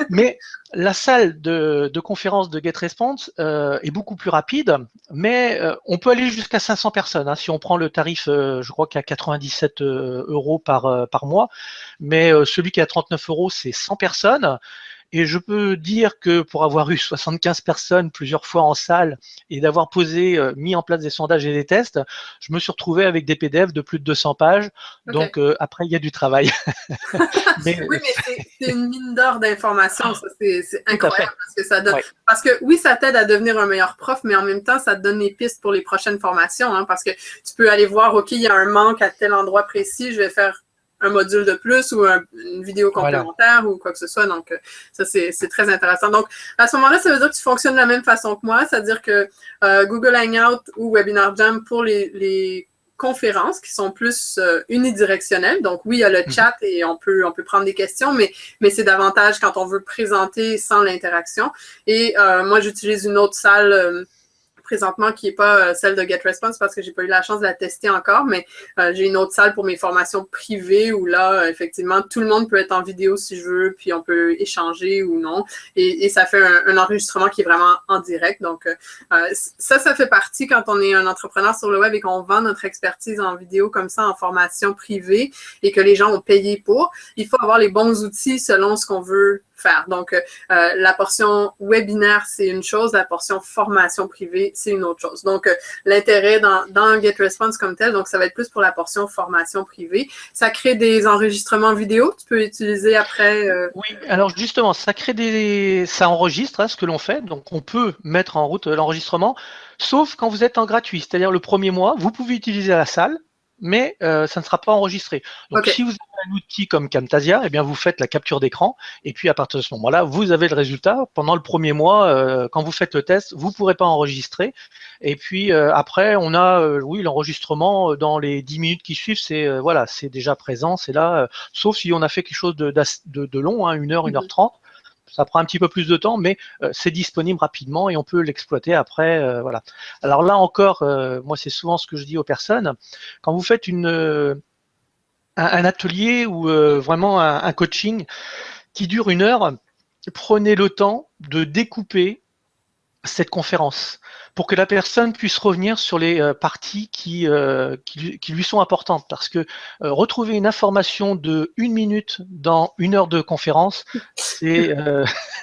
Mais la salle de conférence de GetResponse est beaucoup plus rapide, mais on peut aller jusqu'à 500 personnes. Hein, si on prend le tarif, je crois qu'il y a 97 € par mois, mais celui qui est à 39 €, c'est 100 personnes. Et je peux dire que pour avoir eu 75 personnes plusieurs fois en salle et d'avoir mis en place des sondages et des tests, je me suis retrouvé avec des PDF de plus de 200 pages. Okay. Donc après, il y a du travail. Oui, mais c'est une mine d'or d'informations. C'est incroyable parce que ça donne. Ouais. Parce que oui, ça t'aide à devenir un meilleur prof, mais en même temps, ça te donne les pistes pour les prochaines formations. Hein, parce que tu peux aller voir, OK, il y a un manque à tel endroit précis, je vais faire un module de plus ou une vidéo complémentaire ou quoi que ce soit. Donc, ça, c'est très intéressant. Donc, à ce moment-là, ça veut dire que tu fonctionnes de la même façon que moi, c'est-à-dire que Google Hangout ou Webinar Jam pour les conférences qui sont plus unidirectionnelles. Donc, oui, il y a le chat et on peut prendre des questions, mais c'est davantage quand on veut présenter sans l'interaction. Et moi, j'utilise une autre salle présentement qui n'est pas celle de GetResponse parce que j'ai pas eu la chance de la tester encore, mais j'ai une autre salle pour mes formations privées où là, effectivement, tout le monde peut être en vidéo si je veux, puis on peut échanger ou non. Et ça fait un enregistrement qui est vraiment en direct. Donc, ça fait partie quand on est un entrepreneur sur le web et qu'on vend notre expertise en vidéo comme ça, en formation privée et que les gens ont payé pour. Il faut avoir les bons outils selon ce qu'on veut faire. Donc, la portion webinaire, c'est une chose, la portion formation privée, c'est une autre chose. Donc, l'intérêt dans GetResponse comme tel, donc ça va être plus pour la portion formation privée. Ça crée des enregistrements vidéo, tu peux utiliser après. Oui, alors justement, ça enregistre ce que l'on fait, donc on peut mettre en route l'enregistrement, sauf quand vous êtes en gratuit, c'est-à-dire le premier mois, vous pouvez utiliser la salle, mais ça ne sera pas enregistré. Donc, si vous avez un outil comme Camtasia, eh bien, vous faites la capture d'écran et puis à partir de ce moment-là, vous avez le résultat. Pendant le premier mois, quand vous faites le test, vous ne pourrez pas enregistrer. Et puis après, on a oui, l'enregistrement dans les 10 minutes qui suivent, c'est déjà présent, c'est là, sauf si on a fait quelque chose de long, hein, 1 heure, 1 heure 30. ça prend un petit peu plus de temps, mais c'est disponible rapidement et on peut l'exploiter après. Voilà. Alors là encore, moi c'est souvent ce que je dis aux personnes. Quand vous faites un atelier ou vraiment un coaching qui dure 1 heure, prenez le temps de découper cette conférence pour que la personne puisse revenir sur les parties qui lui sont importantes. Parce que retrouver une information de 1 minute dans 1 heure de conférence, c'est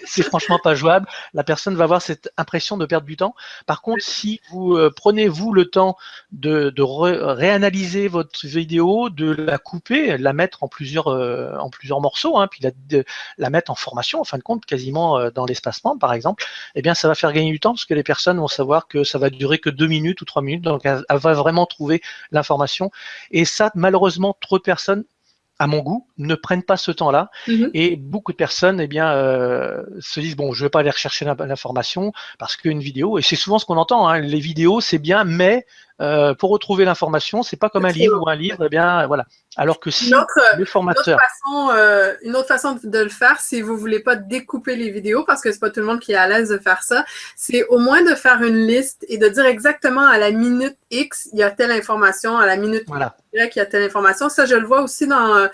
c'est franchement pas jouable. La personne va avoir cette impression de perdre du temps. Par contre, si vous prenez vous le temps de réanalyser votre vidéo, de la couper, la mettre en plusieurs morceaux, hein, puis la mettre en formation, en fin de compte, quasiment dans l'espacement, par exemple, eh bien, ça va faire gagner du temps parce que les personnes vont savoir que ça va durer que 2 minutes ou 3 minutes, donc elle va vraiment trouver l'information. Et ça, malheureusement, trop de personnes, à mon goût, ne prennent pas ce temps-là. Et beaucoup de personnes, eh bien, se disent bon, je vais pas aller rechercher l'information parce qu'une vidéo, et c'est souvent ce qu'on entend, hein, les vidéos, c'est bien, mais pour retrouver l'information, c'est pas comme un livre ou un livre, eh bien, voilà. Alors que si le formateur… Une autre façon de le faire, si vous voulez pas découper les vidéos, parce que c'est pas tout le monde qui est à l'aise de faire ça, c'est au moins de faire une liste et de dire exactement à la minute X, il y a telle information, à la minute Y, il y a telle information. Ça, je le vois aussi dans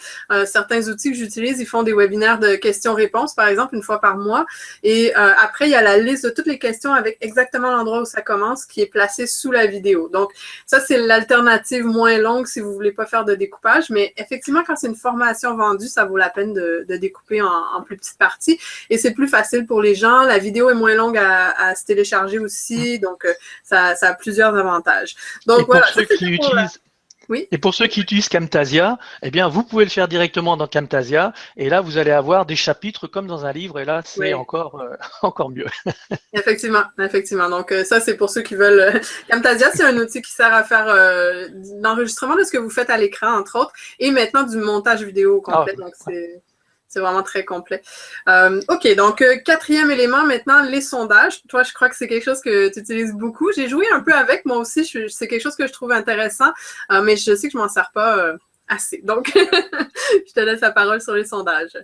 certains outils que j'utilise. Ils font des webinaires de questions-réponses, par exemple, 1 fois par mois. Et après, il y a la liste de toutes les questions avec exactement l'endroit où ça commence qui est placé sous la vidéo. Donc, ça, c'est l'alternative moins longue si vous voulez pas faire de découpage. Mais effectivement, quand c'est une formation vendue, ça vaut la peine de découper en plus petites parties. Et c'est plus facile pour les gens. La vidéo est moins longue à se télécharger aussi. Donc, ça a plusieurs avantages. Donc, et voilà. Ceux qui utilisent… Oui. Et pour ceux qui utilisent Camtasia, eh bien, vous pouvez le faire directement dans Camtasia. Et là, vous allez avoir des chapitres comme dans un livre. Et là, c'est encore mieux. Effectivement, effectivement. Donc, ça, c'est pour ceux qui veulent… Camtasia, c'est un outil qui sert à faire l'enregistrement de ce que vous faites à l'écran, entre autres, et maintenant du montage vidéo complet. Donc, c'est vraiment très complet. OK, donc, 4e élément, maintenant, les sondages. Toi, je crois que c'est quelque chose que tu utilises beaucoup. J'ai joué un peu avec, moi aussi. C'est quelque chose que je trouve intéressant, mais je sais que je m'en sers pas assez. Donc, je te laisse la parole sur les sondages.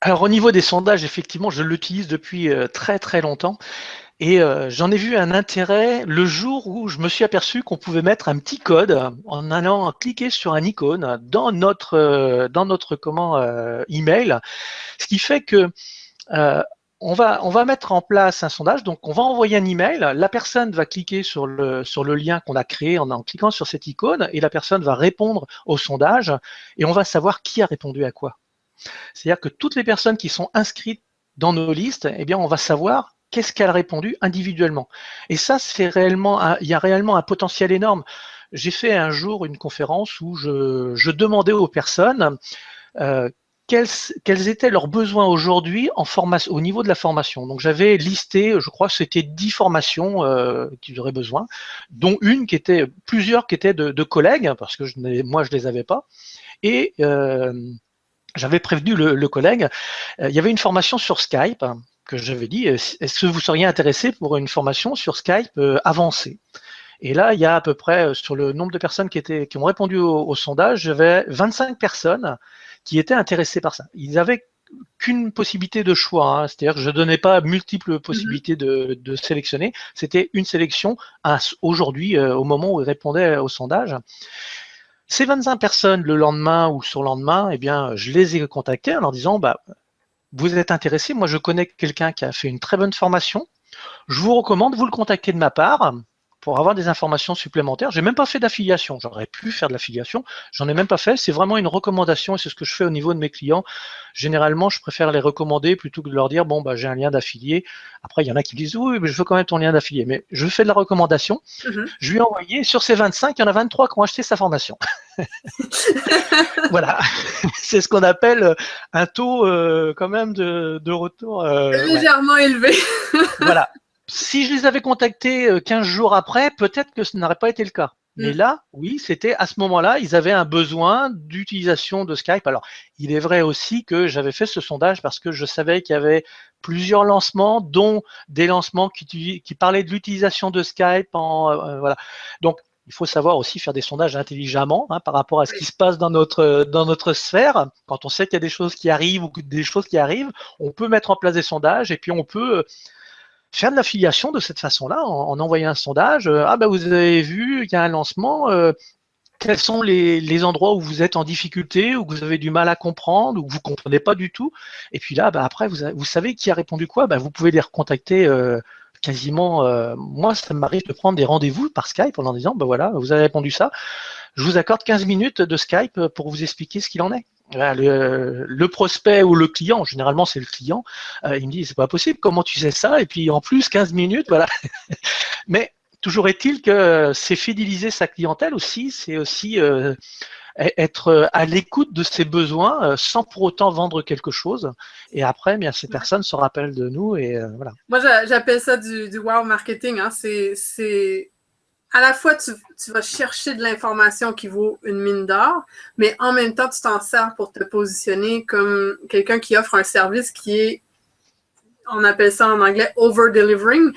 Alors, au niveau des sondages, effectivement, je l'utilise depuis très, très longtemps. Et j'en ai vu un intérêt le jour où je me suis aperçu qu'on pouvait mettre un petit code en allant cliquer sur un icône dans notre email, ce qui fait que on va mettre en place un sondage. Donc on va envoyer un email, la personne va cliquer sur le lien qu'on a créé en cliquant sur cette icône et la personne va répondre au sondage et on va savoir qui a répondu à quoi. C'est-à-dire que toutes les personnes qui sont inscrites dans nos listes, eh bien on va savoir qu'est-ce qu'elle a répondu individuellement. Et ça, il y a réellement un potentiel énorme. J'ai fait un jour une conférence où je demandais aux personnes quels étaient leurs besoins aujourd'hui au niveau de la formation. Donc j'avais listé, je crois que c'était 10 formations qu'ils auraient besoin, dont plusieurs qui étaient de collègues, parce que moi je les avais pas. Et j'avais prévenu le collègue. Il y avait une formation sur Skype que j'avais dit, est-ce que vous seriez intéressé pour une formation sur Skype avancée? Et là, il y a à peu près, sur le nombre de personnes qui ont répondu au sondage, j'avais 25 personnes qui étaient intéressées par ça. Ils n'avaient qu'une possibilité de choix, hein, c'est-à-dire que je ne donnais pas multiples possibilités de sélectionner, c'était une sélection aujourd'hui, au moment où ils répondaient au sondage. Ces 25 personnes, le lendemain ou sur le lendemain, eh bien, je les ai contactées en leur disant, vous êtes intéressés, moi je connais quelqu'un qui a fait une très bonne formation, je vous recommande, vous le contactez de ma part pour avoir des informations supplémentaires. J'ai même pas fait d'affiliation, j'aurais pu faire de l'affiliation, j'en ai même pas fait, c'est vraiment une recommandation et c'est ce que je fais au niveau de mes clients. Généralement, je préfère les recommander plutôt que de leur dire, bon, j'ai un lien d'affilié. Après, il y en a qui disent, oui, mais je veux quand même ton lien d'affilié, mais je fais de la recommandation. Je lui ai envoyé, sur ces 25, il y en a 23 qui ont acheté sa formation. Voilà, c'est ce qu'on appelle un taux quand même de retour légèrement élevé. Voilà. Si je les avais contactés 15 jours après, peut-être que ce n'aurait pas été le cas. Mais là, oui, c'était à ce moment-là, ils avaient un besoin d'utilisation de Skype. Alors, il est vrai aussi que j'avais fait ce sondage parce que je savais qu'il y avait plusieurs lancements, dont des lancements qui parlaient de l'utilisation de Skype. Voilà. Donc, il faut savoir aussi faire des sondages intelligemment par rapport à ce qui se passe dans notre sphère. Quand on sait qu'il y a des choses qui arrivent ou des choses qui arrivent, on peut mettre en place des sondages et puis on peut faire de l'affiliation de cette façon-là en envoyant un sondage. Vous avez vu, il y a un lancement. Quels sont les endroits où vous êtes en difficulté, où vous avez du mal à comprendre, où vous ne comprenez pas du tout. Et puis là, après, vous savez qui a répondu quoi. Vous pouvez les recontacter quasiment. Moi, ça m'arrive de prendre des rendez-vous par Skype en leur disant, voilà, vous avez répondu ça. Je vous accorde 15 minutes de Skype pour vous expliquer ce qu'il en est. Le prospect ou le client, généralement c'est le client, il me dit, c'est pas possible, comment tu sais ça? Et puis en plus, 15 minutes, voilà. Mais toujours est-il que c'est fidéliser sa clientèle aussi, c'est aussi être à l'écoute de ses besoins sans pour autant vendre quelque chose. Et après, bien, ces personnes se rappellent de nous et voilà. Moi, j'appelle ça du wow marketing. C'est à la fois, tu vas chercher de l'information qui vaut une mine d'or, mais en même temps, tu t'en sers pour te positionner comme quelqu'un qui offre un service qui est, on appelle ça en anglais over-delivering.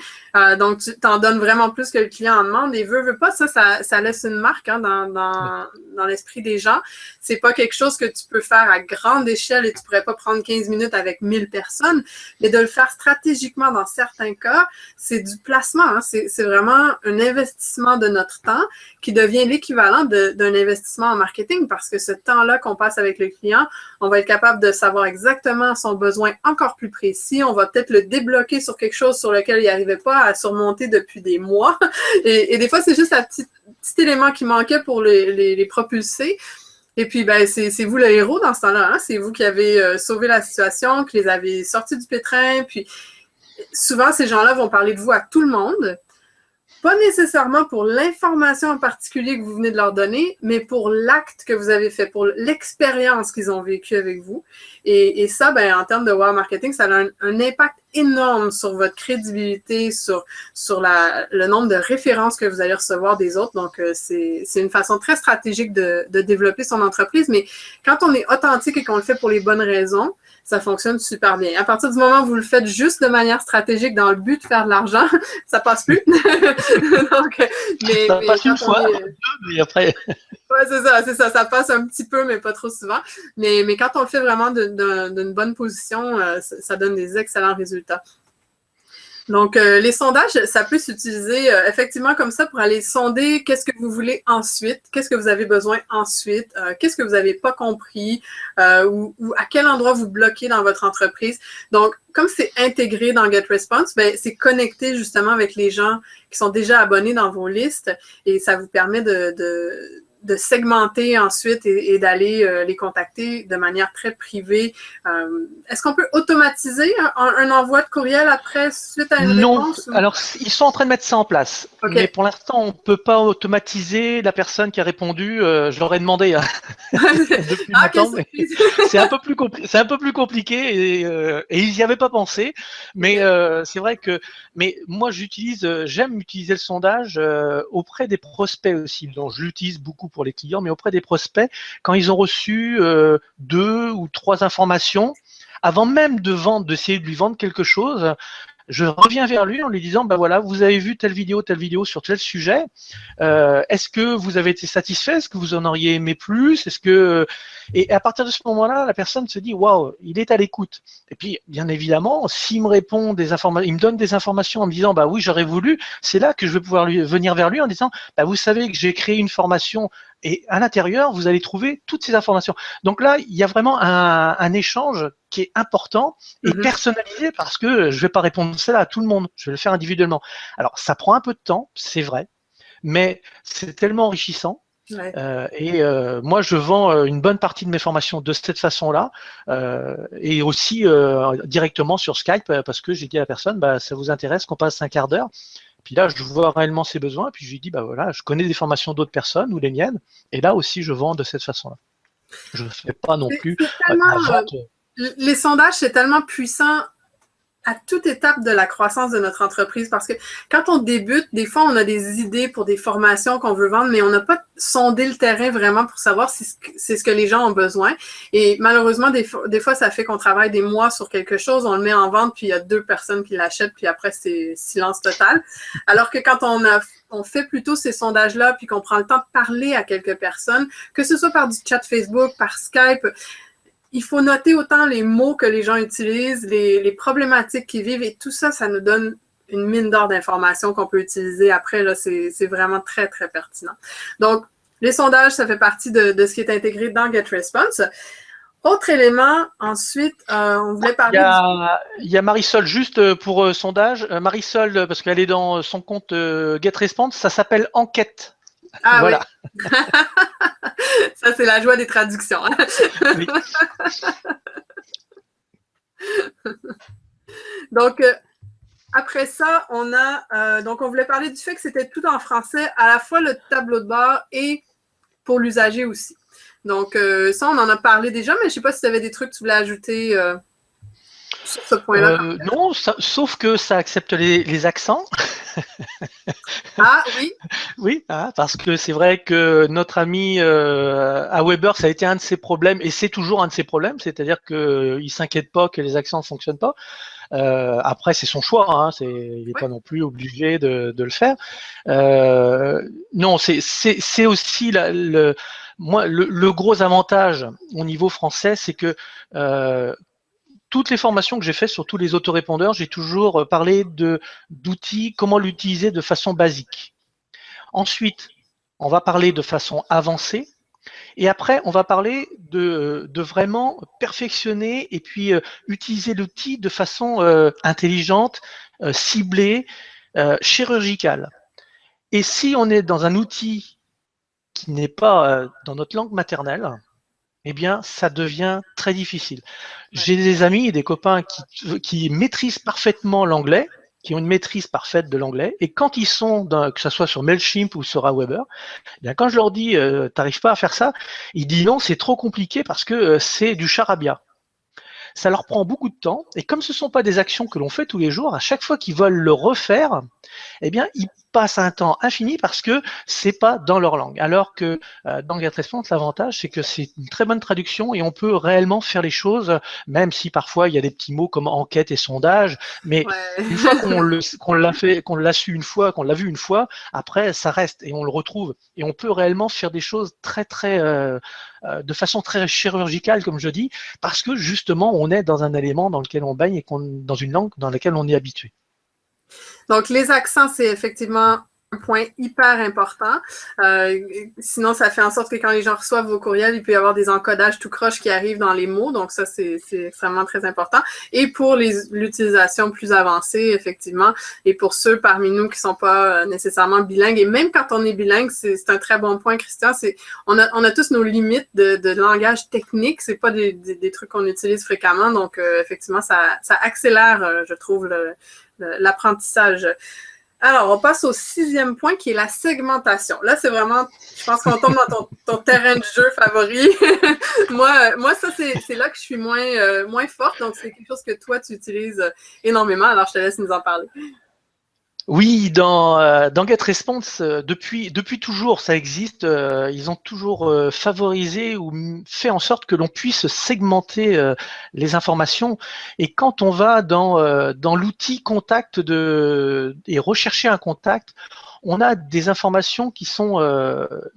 Donc, tu t'en donnes vraiment plus que le client en demande. Et veut pas, ça laisse une marque dans l'esprit des gens. C'est pas quelque chose que tu peux faire à grande échelle et tu pourrais pas prendre 15 minutes avec 1000 personnes, mais de le faire stratégiquement dans certains cas, c'est du placement. C'est vraiment un investissement de notre temps qui devient l'équivalent d'un investissement en marketing parce que ce temps-là qu'on passe avec le client, on va être capable de savoir exactement son besoin encore plus précis. On va peut-être le débloquer sur quelque chose sur lequel il n'arrivait pas à surmonter depuis des mois. Et des fois, c'est juste un petit élément qui manquait pour les propulser. Et puis, c'est vous le héros dans ce temps-là. C'est vous qui avez sauvé la situation, qui les avez sortis du pétrin. Puis, souvent, ces gens-là vont parler de vous à tout le monde. Pas nécessairement pour l'information en particulier que vous venez de leur donner, mais pour l'acte que vous avez fait, pour l'expérience qu'ils ont vécue avec vous. Et ça, en termes de wow marketing, ça a un impact énorme sur votre crédibilité, sur le nombre de références que vous allez recevoir des autres. Donc, c'est une façon très stratégique de développer son entreprise. Mais quand on est authentique et qu'on le fait pour les bonnes raisons, ça fonctionne super bien. À partir du moment où vous le faites juste de manière stratégique dans le but de faire de l'argent, ça passe plus. Donc, ça passe une fois, mais après... Ouais, c'est ça. Ça passe un petit peu, mais pas trop souvent. Mais quand on le fait vraiment d'une bonne position, ça donne des excellents résultats. Donc, les sondages, ça peut s'utiliser effectivement comme ça pour aller sonder qu'est-ce que vous voulez ensuite, qu'est-ce que vous avez besoin ensuite, qu'est-ce que vous n'avez pas compris ou à quel endroit vous bloquez dans votre entreprise. Donc, comme c'est intégré dans GetResponse, c'est connecté justement avec les gens qui sont déjà abonnés dans vos listes et ça vous permet de segmenter ensuite et d'aller les contacter de manière très privée. Est-ce qu'on peut automatiser un envoi de courriel après, suite à une réponse? Non, alors ils sont en train de mettre ça en place. Okay. Mais pour l'instant, on ne peut pas automatiser la personne qui a répondu. Je leur ai demandé depuis longtemps, mais c'est un peu plus compliqué et ils n'y avaient pas pensé. Mais c'est vrai que moi, j'aime utiliser le sondage auprès des prospects aussi. Donc, je l'utilise beaucoup pour les clients, mais auprès des prospects, quand ils ont reçu 2 ou 3 informations, avant même d'essayer de lui vendre quelque chose, je reviens vers lui en lui disant, voilà, vous avez vu telle vidéo sur tel sujet. Est-ce que vous avez été satisfait? Est-ce que vous en auriez aimé plus? Et à partir de ce moment-là, la personne se dit, waouh, il est à l'écoute. Et puis, bien évidemment, s'il me répond il me donne des informations en me disant, oui, j'aurais voulu, c'est là que je vais pouvoir venir vers lui en disant, vous savez que j'ai créé une formation et à l'intérieur, vous allez trouver toutes ces informations. Donc là, il y a vraiment un échange qui est important et personnalisé parce que je ne vais pas répondre ça à tout le monde. Je vais le faire individuellement. Alors, ça prend un peu de temps, c'est vrai, mais c'est tellement enrichissant. Ouais. Moi, je vends une bonne partie de mes formations de cette façon-là et aussi directement sur Skype parce que j'ai dit à la personne, ça vous intéresse qu'on passe un quart d'heure? Puis là, je vois réellement ses besoins, puis je lui dis, voilà, je connais des formations d'autres personnes ou les miennes, et là aussi, je vends de cette façon-là. Je ne fais pas non plus les sondages, c'est tellement puissant à toute étape de la croissance de notre entreprise parce que quand on débute, des fois, on a des idées pour des formations qu'on veut vendre, mais on n'a pas sondé le terrain vraiment pour savoir si c'est ce que les gens ont besoin. Et malheureusement, des fois, ça fait qu'on travaille des mois sur quelque chose, on le met en vente, puis il y a 2 personnes qui l'achètent, puis après, c'est silence total. Alors que quand on fait plutôt ces sondages-là, puis qu'on prend le temps de parler à quelques personnes, que ce soit par du chat Facebook, par Skype, il faut noter autant les mots que les gens utilisent, les problématiques qu'ils vivent, et tout ça, ça nous donne une mine d'or d'informations qu'on peut utiliser après. Là, c'est vraiment très, très pertinent. Donc, les sondages, ça fait partie de ce qui est intégré dans GetResponse. Autre élément, ensuite, on voulait parler il y a Marisol, juste pour sondage. Marisol, parce qu'elle est dans son compte GetResponse, ça s'appelle Enquête. Ah voilà. Oui. Ça, c'est la joie des traductions. Hein? Oui. Donc, après ça, donc on voulait parler du fait que c'était tout en français, à la fois le tableau de bord et pour l'usager aussi. Donc, ça, on en a parlé déjà, mais je ne sais pas si tu avais des trucs que tu voulais ajouter sur ce point-là. Non, sauf que ça accepte les accents. Ah oui. Oui, parce que c'est vrai que notre ami à Weber, ça a été un de ses problèmes, et c'est toujours un de ses problèmes, c'est-à-dire qu'il ne s'inquiète pas que les accents ne fonctionnent pas. Après, c'est son choix, hein, il n'est pas non plus obligé de le faire. Non, c'est aussi le gros avantage au niveau français, c'est que toutes les formations que j'ai faites sur tous les autorépondeurs, j'ai toujours parlé d'outils, comment l'utiliser de façon basique. Ensuite, on va parler de façon avancée. Et après, on va parler de vraiment perfectionner et puis utiliser l'outil de façon intelligente, ciblée, chirurgicale. Et si on est dans un outil qui n'est pas dans notre langue maternelle, eh bien, ça devient très difficile. J'ai des amis et des copains qui maîtrisent parfaitement l'anglais, qui ont une maîtrise parfaite de l'anglais, et quand ils sont, que ce soit sur Mailchimp ou sur Aweber, eh bien, quand je leur dis t'arrives pas à faire ça, ils disent non, c'est trop compliqué parce que c'est du charabia. Ça leur prend beaucoup de temps, et comme ce ne sont pas des actions que l'on fait tous les jours, à chaque fois qu'ils veulent le refaire, eh bien, ils passent un temps infini parce que c'est pas dans leur langue. Alors que dans GetResponse, l'avantage, c'est que c'est une très bonne traduction et on peut réellement faire les choses, même si parfois il y a des petits mots comme enquête et sondage, mais une fois qu'on l'a fait, qu'on l'a su une fois, qu'on l'a vu une fois, après ça reste et on le retrouve. Et on peut réellement faire des choses très de façon très chirurgicale, comme je dis, parce que justement on est dans un élément dans lequel on baigne et dans une langue dans laquelle on est habitué. Donc, les accents, c'est effectivement un point hyper important. Sinon, ça fait en sorte que quand les gens reçoivent vos courriels, il peut y avoir des encodages tout croche qui arrivent dans les mots. Donc, ça, c'est extrêmement très important. Et pour l'utilisation plus avancée, effectivement, et pour ceux parmi nous qui ne sont pas nécessairement bilingues, et même quand on est bilingue, c'est un très bon point, Christian, on a tous nos limites de langage technique. C'est pas des trucs qu'on utilise fréquemment. Donc, effectivement, ça accélère, je trouve, l'apprentissage. Alors, on passe au 6e point qui est la segmentation. Là, c'est vraiment, je pense qu'on tombe dans ton terrain de jeu favori. moi, ça, c'est là que je suis moins forte. Donc, c'est quelque chose que toi, tu utilises énormément. Alors, je te laisse nous en parler. Oui, dans GetResponse, depuis toujours, ça existe. Ils ont toujours favorisé ou fait en sorte que l'on puisse segmenter les informations. Et quand on va dans l'outil contact et rechercher un contact, on a des informations qui sont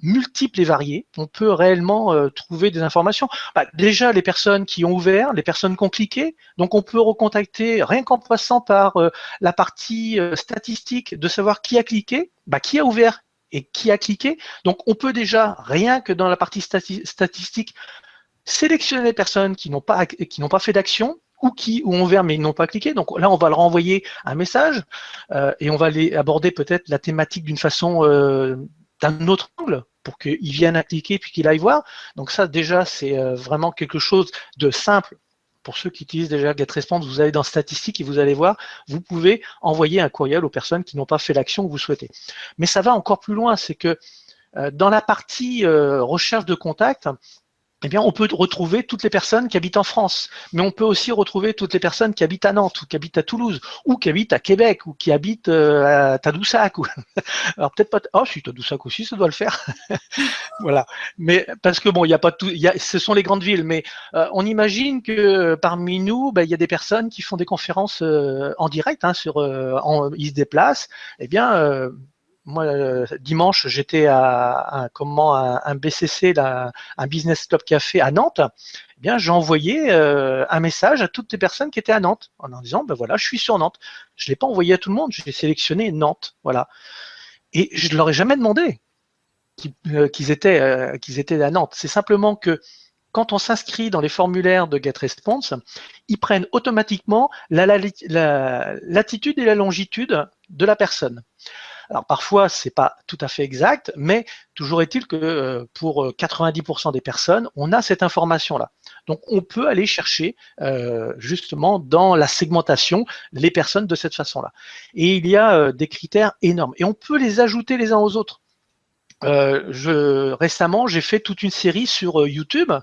multiples et variées. On peut réellement trouver des informations. Déjà, les personnes qui ont ouvert, les personnes qui ont cliqué. Donc, on peut recontacter, rien qu'en passant par la partie statistique, de savoir qui a cliqué, qui a ouvert et qui a cliqué. Donc, on peut déjà, rien que dans la partie statistique, sélectionner les personnes qui n'ont pas fait d'action ou qui ont ouvert mais ils n'ont pas cliqué. Donc là, on va leur envoyer un message et on va aller aborder peut-être la thématique d'une façon, d'un autre angle pour qu'ils viennent à cliquer puis qu'ils aillent voir. Donc ça, déjà, c'est vraiment quelque chose de simple. Pour ceux qui utilisent déjà GetResponse, vous allez dans Statistiques et vous allez voir, vous pouvez envoyer un courriel aux personnes qui n'ont pas fait l'action que vous souhaitez. Mais ça va encore plus loin, c'est que dans la partie recherche de contact, eh bien, on peut retrouver toutes les personnes qui habitent en France, mais on peut aussi retrouver toutes les personnes qui habitent à Nantes, ou qui habitent à Toulouse, ou qui habitent à Québec, ou qui habitent à Tadoussac. Ou... Alors peut-être pas. Oh, si Tadoussac aussi, ça doit le faire. Voilà. Mais parce que bon, il y a pas tout. Ce sont les grandes villes, mais on imagine que parmi nous, il y a des personnes qui font des conférences en direct, hein, ils se déplacent. Eh bien. Moi, dimanche, j'étais à un BCC, là, un Business Club Café à Nantes. Eh bien, j'ai envoyé un message à toutes les personnes qui étaient à Nantes en leur disant, ben voilà, je suis sur Nantes. Je l'ai pas envoyé à tout le monde, j'ai sélectionné Nantes, voilà. Et je ne leur ai jamais demandé qu'ils étaient à Nantes. C'est simplement que quand on s'inscrit dans les formulaires de GetResponse, ils prennent automatiquement la latitude et la longitude de la personne. Alors parfois, c'est pas tout à fait exact, mais toujours est-il que pour 90% des personnes, on a cette information-là. Donc on peut aller chercher justement dans la segmentation les personnes de cette façon-là. Et il y a des critères énormes. Et on peut les ajouter les uns aux autres. Récemment, j'ai fait toute une série sur YouTube.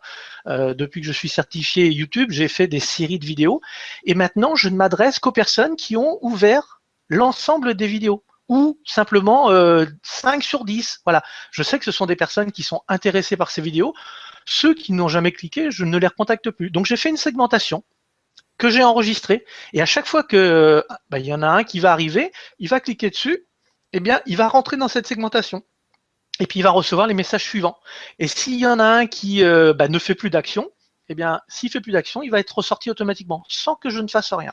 Depuis que je suis certifié YouTube, j'ai fait des séries de vidéos. Et maintenant, je ne m'adresse qu'aux personnes qui ont ouvert l'ensemble des vidéos, ou simplement 5 sur 10. Voilà. Je sais que ce sont des personnes qui sont intéressées par ces vidéos. Ceux qui n'ont jamais cliqué, je ne les recontacte plus. Donc j'ai fait une segmentation que j'ai enregistrée. Et à chaque fois que il y en a un qui va arriver, il va cliquer dessus, eh bien, il va rentrer dans cette segmentation. Et puis il va recevoir les messages suivants. Et s'il y en a un qui ne fait plus d'action, eh bien, s'il fait plus d'action, il va être ressorti automatiquement, sans que je ne fasse rien.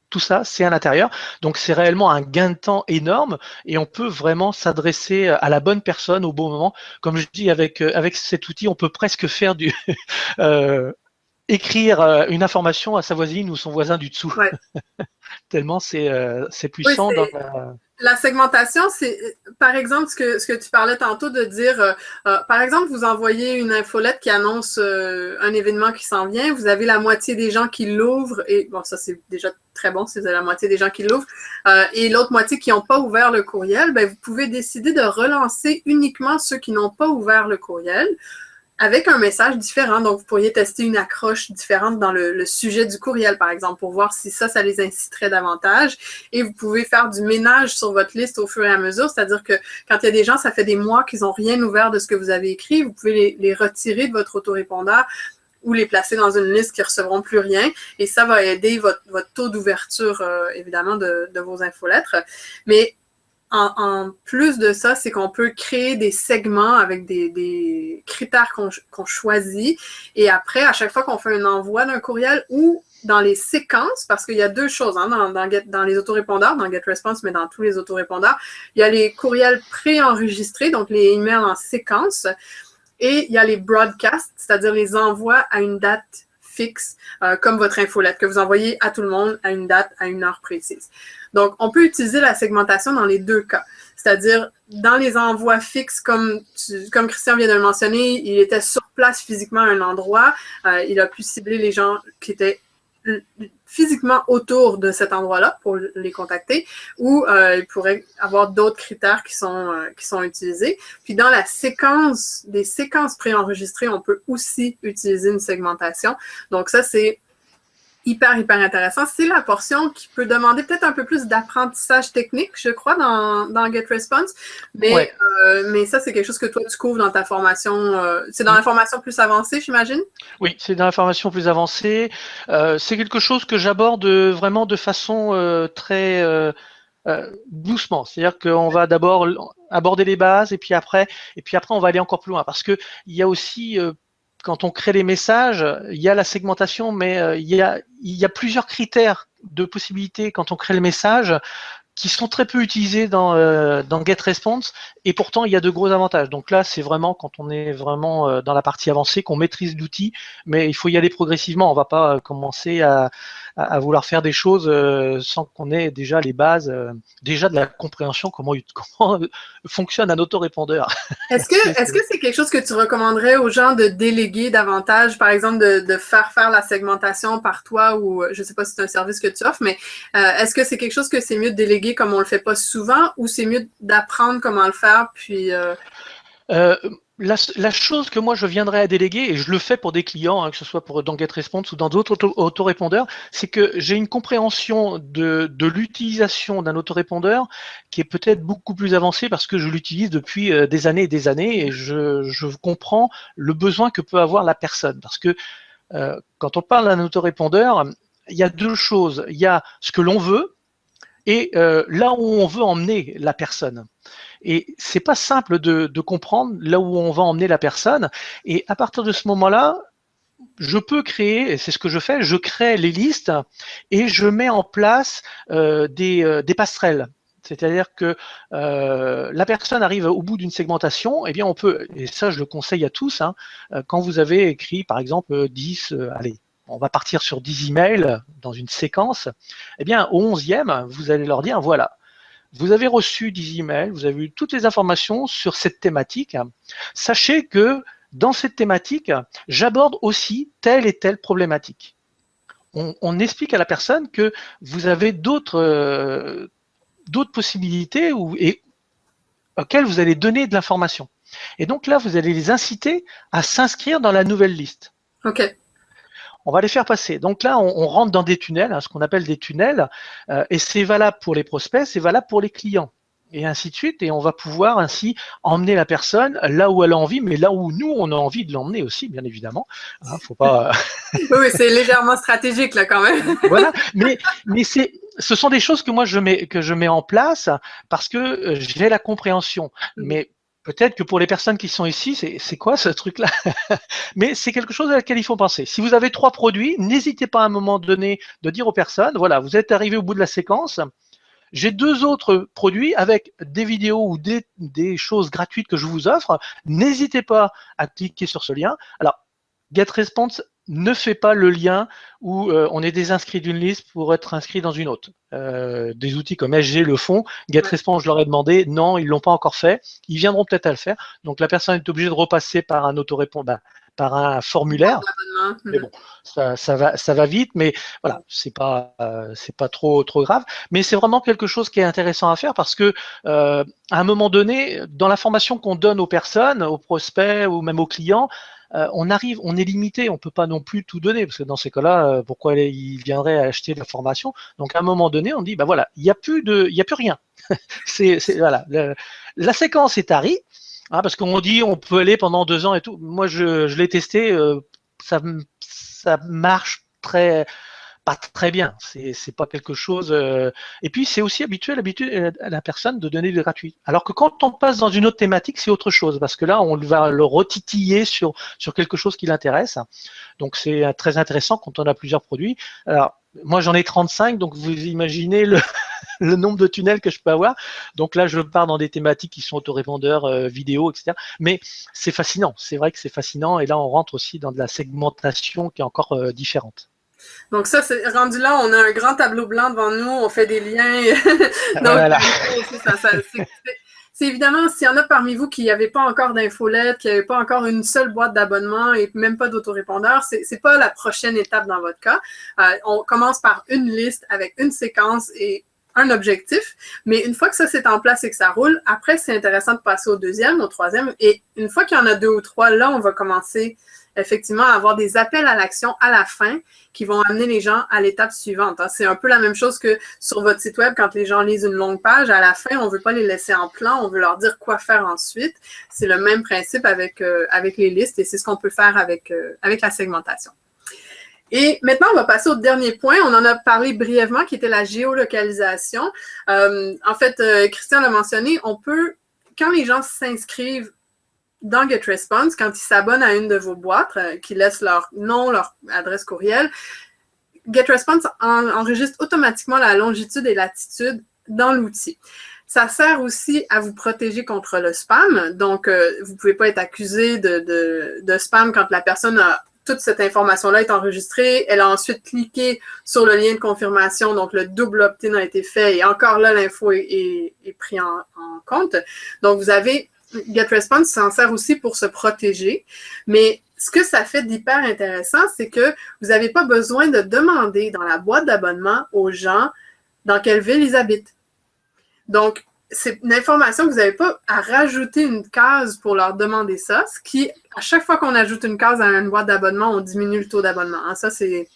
Tout ça, c'est à l'intérieur. Donc, c'est réellement un gain de temps énorme et on peut vraiment s'adresser à la bonne personne au bon moment. Comme je dis, avec cet outil, on peut presque faire écrire une information à sa voisine ou son voisin du dessous. Ouais. Tellement c'est puissant. Oui, la segmentation, c'est, par exemple, ce que tu parlais tantôt de dire, par exemple, vous envoyez une infolette qui annonce un événement qui s'en vient, vous avez la moitié des gens qui l'ouvrent, et bon, ça c'est déjà très bon si vous avez la moitié des gens qui l'ouvrent, et l'autre moitié qui n'ont pas ouvert le courriel, ben, vous pouvez décider de relancer uniquement ceux qui n'ont pas ouvert le courriel, avec un message différent. Donc, vous pourriez tester une accroche différente dans le sujet du courriel, par exemple, pour voir si ça les inciterait davantage. Et vous pouvez faire du ménage sur votre liste au fur et à mesure, c'est-à-dire que quand il y a des gens, ça fait des mois qu'ils n'ont rien ouvert de ce que vous avez écrit, vous pouvez les retirer de votre autorépondeur ou les placer dans une liste qui ne recevront plus rien. Et ça va aider votre taux d'ouverture, évidemment, de vos infolettres. Mais en plus de ça, c'est qu'on peut créer des segments avec des critères qu'on choisit. Et après, à chaque fois qu'on fait un envoi d'un courriel ou dans les séquences, parce qu'il y a deux choses hein, dans les autorépondeurs, dans GetResponse, mais dans tous les autorépondeurs, il y a les courriels préenregistrés, donc les emails en séquence, et il y a les broadcasts, c'est-à-dire les envois à une date fixe, comme votre infolette, que vous envoyez à tout le monde à une date, à une heure précise. Donc, on peut utiliser la segmentation dans les deux cas. C'est-à-dire, dans les envois fixes, comme Christian vient de le mentionner, il était sur place physiquement à un endroit. Il a pu cibler les gens qui étaient physiquement autour de cet endroit-là pour les contacter, ou il pourrait avoir d'autres critères qui sont utilisés. Puis dans la séquence, des séquences préenregistrées, on peut aussi utiliser une segmentation. Donc ça, c'est hyper intéressant. C'est la portion qui peut demander peut-être un peu plus d'apprentissage technique, je crois, dans GetResponse. Mais, ouais. Mais ça, c'est quelque chose que toi, tu couvres dans ta formation. C'est dans la formation plus avancée, j'imagine? Oui, c'est dans la formation plus avancée. C'est quelque chose que j'aborde vraiment de façon très doucement. C'est-à-dire qu'on va d'abord aborder les bases et puis après, on va aller encore plus loin. Parce qu'il y a aussi... quand on crée les messages, il y a la segmentation, mais il y a plusieurs critères de possibilités quand on crée le message qui sont très peu utilisés dans GetResponse, et pourtant il y a de gros avantages. Donc là, c'est vraiment quand on est vraiment dans la partie avancée qu'on maîtrise l'outil, mais il faut y aller progressivement. On ne va pas commencer à vouloir faire des choses sans qu'on ait déjà les bases, déjà de la compréhension comment fonctionne un autorépondeur. Est-ce que c'est quelque chose que tu recommanderais aux gens de déléguer davantage, par exemple de faire la segmentation par toi, ou je ne sais pas si c'est un service que tu offres, mais est-ce que c'est quelque chose que c'est mieux de déléguer comme on ne le fait pas souvent, ou c'est mieux d'apprendre comment le faire, puis la chose que moi je viendrais à déléguer, et je le fais pour des clients, hein, que ce soit dans GetResponse ou dans d'autres autorépondeurs, c'est que j'ai une compréhension de l'utilisation d'un autorépondeur qui est peut-être beaucoup plus avancée parce que je l'utilise depuis des années et des années, et je comprends le besoin que peut avoir la personne. Parce que quand on parle d'un autorépondeur, il y a deux choses. Il y a ce que l'on veut et là où on veut emmener la personne. Et c'est pas simple de comprendre là où on va emmener la personne. Et à partir de ce moment-là, je peux créer, et c'est ce que je fais, je crée les listes et je mets en place des passerelles. C'est-à-dire que la personne arrive au bout d'une segmentation, eh bien on peut, et ça je le conseille à tous, hein, quand vous avez écrit par exemple 10, allez, on va partir sur 10 emails dans une séquence, eh bien au 11e, vous allez leur dire voilà, vous avez reçu 10 emails, vous avez eu toutes les informations sur cette thématique. Sachez que dans cette thématique, j'aborde aussi telle et telle problématique. On explique à la personne que vous avez d'autres possibilités et auxquelles vous allez donner de l'information. Et donc là, vous allez les inciter à s'inscrire dans la nouvelle liste. OK. On va les faire passer. Donc là, on rentre dans des tunnels, hein, ce qu'on appelle des tunnels, et c'est valable pour les prospects, c'est valable pour les clients, et ainsi de suite. Et on va pouvoir ainsi emmener la personne là où elle a envie, mais là où nous, on a envie de l'emmener aussi, bien évidemment. Hein, faut pas. Oui, c'est légèrement stratégique là quand même. Voilà. Mais ce sont des choses que moi je mets en place parce que j'ai la compréhension. Mais peut-être que pour les personnes qui sont ici, c'est quoi ce truc-là? Mais c'est quelque chose à laquelle il faut penser. Si vous avez 3 produits, n'hésitez pas à un moment donné de dire aux personnes, voilà, vous êtes arrivé au bout de la séquence, j'ai 2 autres produits avec des vidéos ou des choses gratuites que je vous offre, n'hésitez pas à cliquer sur ce lien. Alors, GetResponse ne fait pas le lien où on est désinscrit d'une liste pour être inscrit dans une autre. Des outils comme SG le font. GetResponse, je leur ai demandé, non, ils ne l'ont pas encore fait. Ils viendront peut-être à le faire. Donc la personne est obligée de repasser par un autorépondeur, par un formulaire. Mais bon, ça va vite, mais voilà, c'est pas trop grave. Mais c'est vraiment quelque chose qui est intéressant à faire parce que à un moment donné, dans l'information qu'on donne aux personnes, aux prospects ou même aux clients, on est limité, on peut pas non plus tout donner parce que dans ces cas-là, pourquoi ils viendraient acheter de la formation? Donc à un moment donné, on dit bah voilà, il y a plus rien. Voilà, la séquence est tarie. Ah, parce qu'on dit on peut aller pendant 2 ans et tout. Moi, je l'ai testé, ça marche pas très bien. C'est pas quelque chose. Et puis c'est aussi habituel à la personne de donner du gratuit. Alors que quand on passe dans une autre thématique, c'est autre chose parce que là, on va le retitiller sur quelque chose qui l'intéresse. Donc c'est très intéressant quand on a plusieurs produits. Alors moi, j'en ai 35, donc vous imaginez le nombre de tunnels que je peux avoir. Donc là, je pars dans des thématiques qui sont autorépondeurs, vidéo, etc. Mais c'est fascinant. C'est vrai que c'est fascinant. Et là, on rentre aussi dans de la segmentation qui est encore différente. Donc ça, c'est rendu là, on a un grand tableau blanc devant nous, on fait des liens. Donc, Voilà. c'est évidemment, s'il y en a parmi vous qui n'avaient pas encore d'infolette, qui n'avaient pas encore une seule boîte d'abonnement et même pas d'autorépondeur, c'est pas la prochaine étape dans votre cas. On commence par une liste avec une séquence et un objectif, mais une fois que ça c'est en place et que ça roule, après c'est intéressant de passer au deuxième, au troisième, et une fois qu'il y en a 2 ou 3, là on va commencer effectivement à avoir des appels à l'action à la fin qui vont amener les gens à l'étape suivante. C'est un peu la même chose que sur votre site web quand les gens lisent une longue page. À la fin, on ne veut pas les laisser en plan, on veut leur dire quoi faire ensuite. C'est le même principe avec les listes et c'est ce qu'on peut faire avec la segmentation. Et maintenant, on va passer au dernier point. On en a parlé brièvement, qui était la géolocalisation. En fait, Christian l'a mentionné, on peut, quand les gens s'inscrivent dans GetResponse, quand ils s'abonnent à une de vos boîtes, qu'ils laissent leur nom, leur adresse courriel, GetResponse enregistre automatiquement la longitude et latitude dans l'outil. Ça sert aussi à vous protéger contre le spam. Donc, vous ne pouvez pas être accusé de spam quand la personne a toute cette information-là est enregistrée. Elle a ensuite cliqué sur le lien de confirmation, donc le double opt-in a été fait et encore là, l'info est prise en compte. Donc, vous avez GetResponse s'en sert aussi pour se protéger, mais ce que ça fait d'hyper intéressant, c'est que vous n'avez pas besoin de demander dans la boîte d'abonnement aux gens dans quelle ville ils habitent. Donc, c'est une information que vous n'avez pas à rajouter une case pour leur demander ça, ce qui, à chaque fois qu'on ajoute une case à une boîte d'abonnement, on diminue le taux d'abonnement. Hein. Ça, c'est...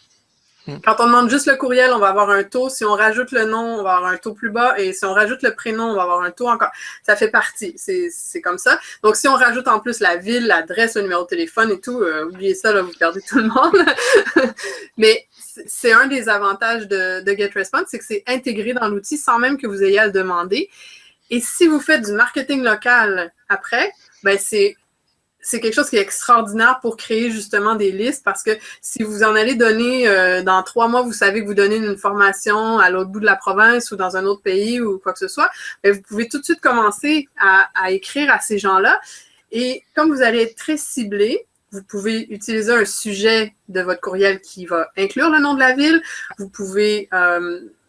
Quand on demande juste le courriel, on va avoir un taux. Si on rajoute le nom, on va avoir un taux plus bas. Et si on rajoute le prénom, on va avoir un taux encore. Ça fait partie. C'est comme ça. Donc, si on rajoute en plus la ville, l'adresse, le numéro de téléphone et tout, oubliez ça, là, vous perdez tout le monde. Mais c'est un des avantages de GetResponse, c'est que c'est intégré dans l'outil sans même que vous ayez à le demander. Et si vous faites du marketing local après, ben c'est quelque chose qui est extraordinaire pour créer justement des listes parce que si vous en allez donner dans 3 mois, vous savez que vous donnez une formation à l'autre bout de la province ou dans un autre pays ou quoi que ce soit, bien, vous pouvez tout de suite commencer à écrire à ces gens-là. Et comme vous allez être très ciblé, vous pouvez utiliser un sujet de votre courriel qui va inclure le nom de la ville. Vous pouvez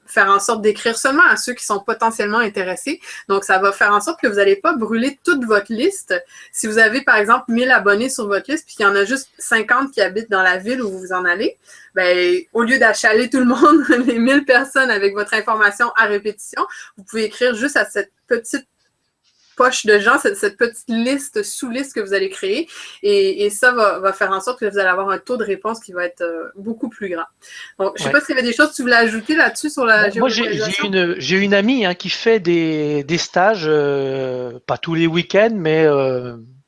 faire en sorte d'écrire seulement à ceux qui sont potentiellement intéressés. Donc, ça va faire en sorte que vous n'allez pas brûler toute votre liste. Si vous avez, par exemple, 1000 abonnés sur votre liste, puis qu'il y en a juste 50 qui habitent dans la ville où vous en allez, bien, au lieu d'achaler tout le monde, les 1000 personnes avec votre information à répétition, vous pouvez écrire juste à cette petite poche de gens, cette petite liste, sous-liste que vous allez créer. Et ça va faire en sorte que vous allez avoir un taux de réponse qui va être beaucoup plus grand. Donc, je ne sais pas s'il y avait des choses que tu voulais ajouter là-dessus sur la géolocalisation. Moi, j'ai une amie qui fait des stages, pas tous les week-ends, mais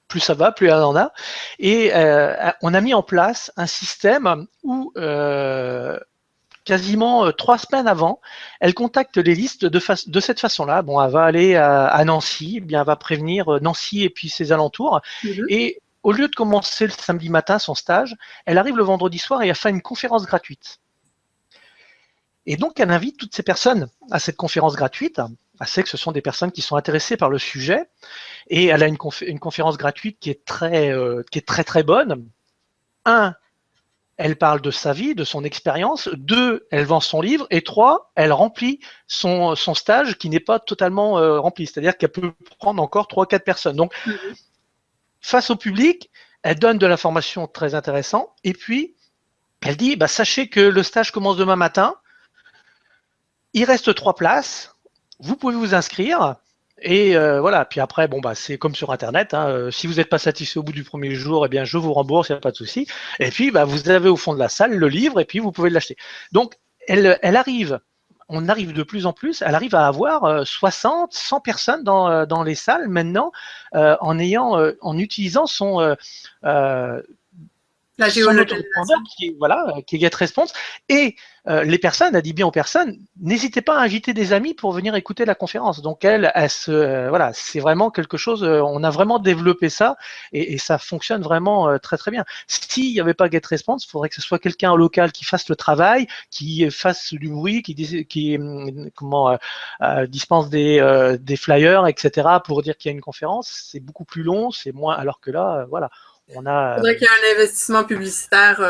plus ça va, plus elle en a. Et on a mis en place un système où quasiment 3 semaines avant, elle contacte les listes de cette façon-là. Bon, elle va aller à Nancy, eh bien, elle va prévenir Nancy et puis ses alentours. Et au lieu de commencer le samedi matin son stage, elle arrive le vendredi soir et elle fait une conférence gratuite. Et donc, elle invite toutes ces personnes à cette conférence gratuite. Elle sait que ce sont des personnes qui sont intéressées par le sujet. Et elle a une conférence gratuite qui est très, très bonne. Elle parle de sa vie, de son expérience. 2, elle vend son livre. Et 3, elle remplit son stage qui n'est pas totalement rempli. C'est-à-dire qu'elle peut prendre encore 3-4 personnes. Donc, face au public, elle donne de l'information très intéressante. Et puis, elle dit, sachez que le stage commence demain matin. Il reste 3 places. Vous pouvez vous inscrire. Et voilà, puis après, c'est comme sur Internet. Si vous n'êtes pas satisfait au bout du premier jour, eh bien, je vous rembourse, il n'y a pas de souci. Et puis, vous avez au fond de la salle le livre et puis vous pouvez l'acheter. Donc, on arrive de plus en plus, elle arrive à avoir 60, 100 personnes dans les salles maintenant en utilisant la géolocalisation qui est GetResponse. Et les personnes, elle dit bien aux personnes, n'hésitez pas à inviter des amis pour venir écouter la conférence. Donc c'est vraiment quelque chose, on a vraiment développé ça et ça fonctionne vraiment très très bien. S'il n'y avait pas GetResponse, il faudrait que ce soit quelqu'un local qui fasse le travail, qui fasse du bruit, qui dispense des flyers, etc. pour dire qu'il y a une conférence. C'est beaucoup plus long, c'est moins, alors que là, voilà. Il faudrait qu'il y ait un investissement publicitaire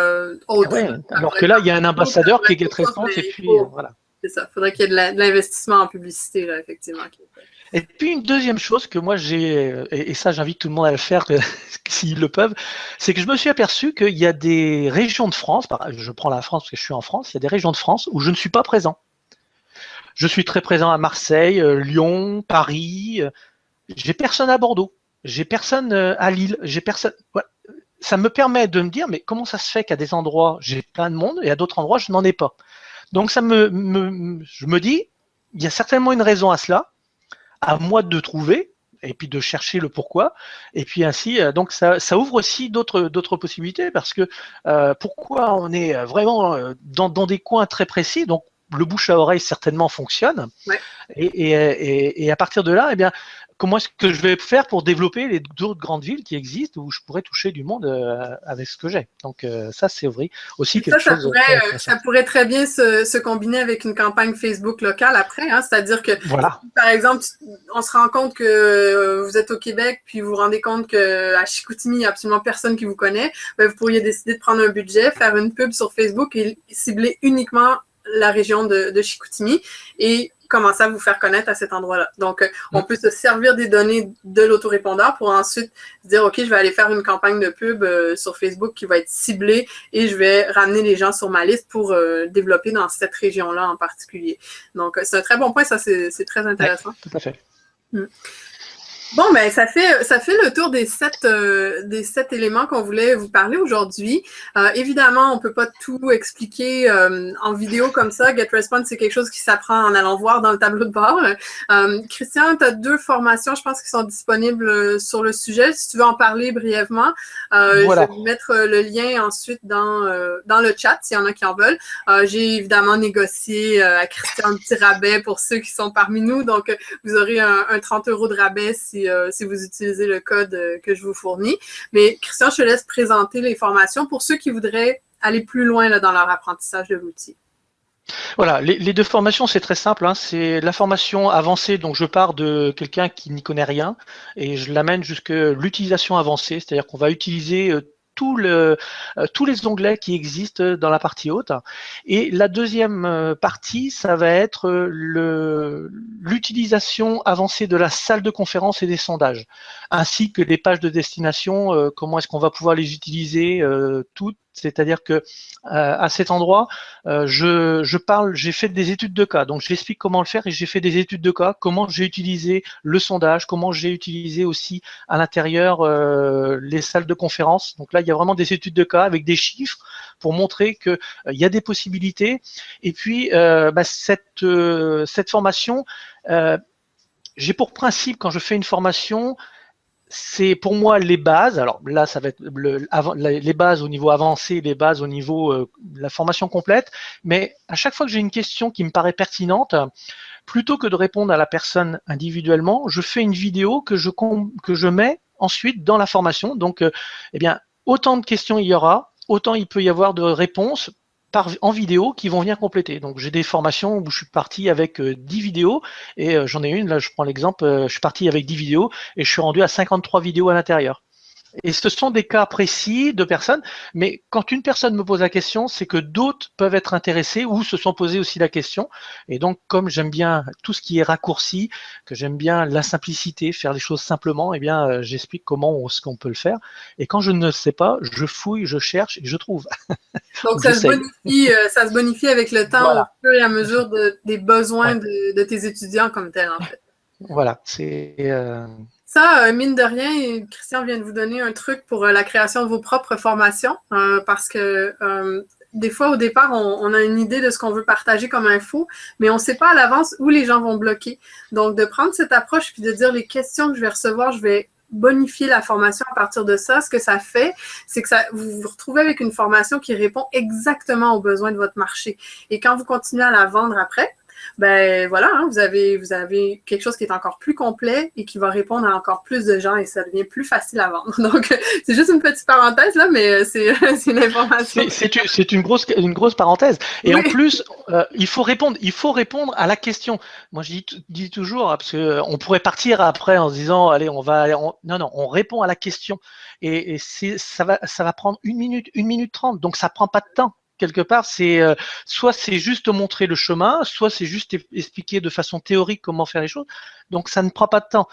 autre. Ouais, alors que là, il y a un ambassadeur qui est GetResponse et puis voilà. C'est ça, il faudrait qu'il y ait de l'investissement en publicité, là, effectivement. Et puis une deuxième chose que moi j'ai, et ça j'invite tout le monde à le faire s'ils le peuvent, c'est que je me suis aperçu qu'il y a des régions de France, je prends la France parce que je suis en France, il y a des régions de France où je ne suis pas présent. Je suis très présent à Marseille, Lyon, Paris, j'ai personne à Bordeaux. J'ai personne à Lille, j'ai personne. Ouais. Ça me permet de me dire, mais comment ça se fait qu'à des endroits, j'ai plein de monde et à d'autres endroits, je n'en ai pas. Donc, je me dis, il y a certainement une raison à cela, à moi de trouver et puis de chercher le pourquoi. Et puis ainsi, donc ça ouvre aussi d'autres possibilités parce que pourquoi on est vraiment dans des coins très précis, donc le bouche à oreille certainement fonctionne. Ouais. Et à partir de là, eh bien, comment est-ce que je vais faire pour développer les d'autres grandes villes qui existent où je pourrais toucher du monde avec ce que j'ai. Donc ça, c'est aussi quelque chose. Ça pourrait très bien se combiner avec une campagne Facebook locale après. C'est-à-dire que, par exemple, on se rend compte que vous êtes au Québec, puis vous vous rendez compte qu'à Chicoutimi, il n'y a absolument personne qui vous connaît. Ben, vous pourriez décider de prendre un budget, faire une pub sur Facebook et cibler uniquement la région de Chicoutimi et commencer à vous faire connaître à cet endroit-là. Donc, on peut se servir des données de l'autorépondeur pour ensuite dire, OK, je vais aller faire une campagne de pub sur Facebook qui va être ciblée et je vais ramener les gens sur ma liste pour développer dans cette région-là en particulier. Donc, c'est un très bon point. Ça, c'est très intéressant. Ouais, tout à fait. Mm. Bon, ben ça fait le tour des sept éléments qu'on voulait vous parler aujourd'hui. Évidemment, on peut pas tout expliquer en vidéo comme ça. GetResponse, c'est quelque chose qui s'apprend en allant voir dans le tableau de bord. Christian, tu as 2 formations, je pense, qui sont disponibles sur le sujet. Si tu veux en parler brièvement, Voilà. je vais mettre le lien ensuite dans le chat, s'il y en a qui en veulent. J'ai évidemment négocié à Christian un petit rabais pour ceux qui sont parmi nous. Donc, vous aurez un 30 € de rabais si vous utilisez le code que je vous fournis. Mais Christian, je te laisse présenter les formations pour ceux qui voudraient aller plus loin là, dans leur apprentissage de l'outil. Voilà, les 2 formations, c'est très simple, hein. C'est la formation avancée, donc je pars de quelqu'un qui n'y connaît rien et je l'amène jusqu'à l'utilisation avancée, c'est-à-dire qu'on va utiliser tous les onglets qui existent dans la partie haute. Et la deuxième partie, ça va être l'utilisation avancée de la salle de conférence et des sondages, ainsi que des pages de destination, comment est-ce qu'on va pouvoir les utiliser toutes. C'est-à-dire que à cet endroit, je parle, j'ai fait des études de cas, donc j'explique comment le faire et j'ai fait des études de cas, comment j'ai utilisé le sondage, comment j'ai utilisé aussi à l'intérieur les salles de conférence. Donc là, il y a vraiment des études de cas avec des chiffres pour montrer qu'il y a des possibilités. Et puis, cette formation, j'ai pour principe, quand je fais une formation, c'est pour moi les bases. Alors là, ça va être les bases au niveau avancé, les bases au niveau la formation complète. Mais à chaque fois que j'ai une question qui me paraît pertinente, plutôt que de répondre à la personne individuellement, je fais une vidéo que je mets ensuite dans la formation. Donc, eh bien, autant de questions il y aura, autant il peut y avoir de réponses en vidéo qui vont venir compléter. Donc j'ai des formations où je suis parti avec 10 vidéos et j'en ai une, là je prends l'exemple, je suis parti avec 10 vidéos et je suis rendu à 53 vidéos à l'intérieur. Et ce sont des cas précis de personnes, mais quand une personne me pose la question, c'est que d'autres peuvent être intéressés ou se sont posés aussi la question. Et donc, comme j'aime bien tout ce qui est raccourci, que j'aime bien la simplicité, faire les choses simplement, eh bien, j'explique comment ce qu'on peut le faire. Et quand je ne sais pas, je fouille, je cherche et je trouve. Donc, ça se bonifie avec le temps Voilà. au fur et à mesure des besoins de tes étudiants comme tel, en fait. Voilà, c'est Ça, mine de rien, Christian vient de vous donner un truc pour la création de vos propres formations, parce que des fois, au départ, on a une idée de ce qu'on veut partager comme info, mais on ne sait pas à l'avance où les gens vont bloquer. Donc, de prendre cette approche puis de dire les questions que je vais recevoir, je vais bonifier la formation à partir de ça. Ce que ça fait, c'est que vous vous retrouvez avec une formation qui répond exactement aux besoins de votre marché. Et quand vous continuez à la vendre après, ben voilà, hein, vous avez quelque chose qui est encore plus complet et qui va répondre à encore plus de gens et ça devient plus facile à vendre. Donc, c'est juste une petite parenthèse là, mais c'est une information. C'est une grosse parenthèse. Et en plus, il faut répondre à la question. Moi, je dis toujours, parce que on pourrait partir après en se disant, allez, non, on répond à la question. Et ça va prendre 1 minute 30. Donc, ça prend pas de temps. Quelque part, soit c'est juste montrer le chemin, soit c'est juste expliquer de façon théorique comment faire les choses. Donc, ça ne prend pas de temps.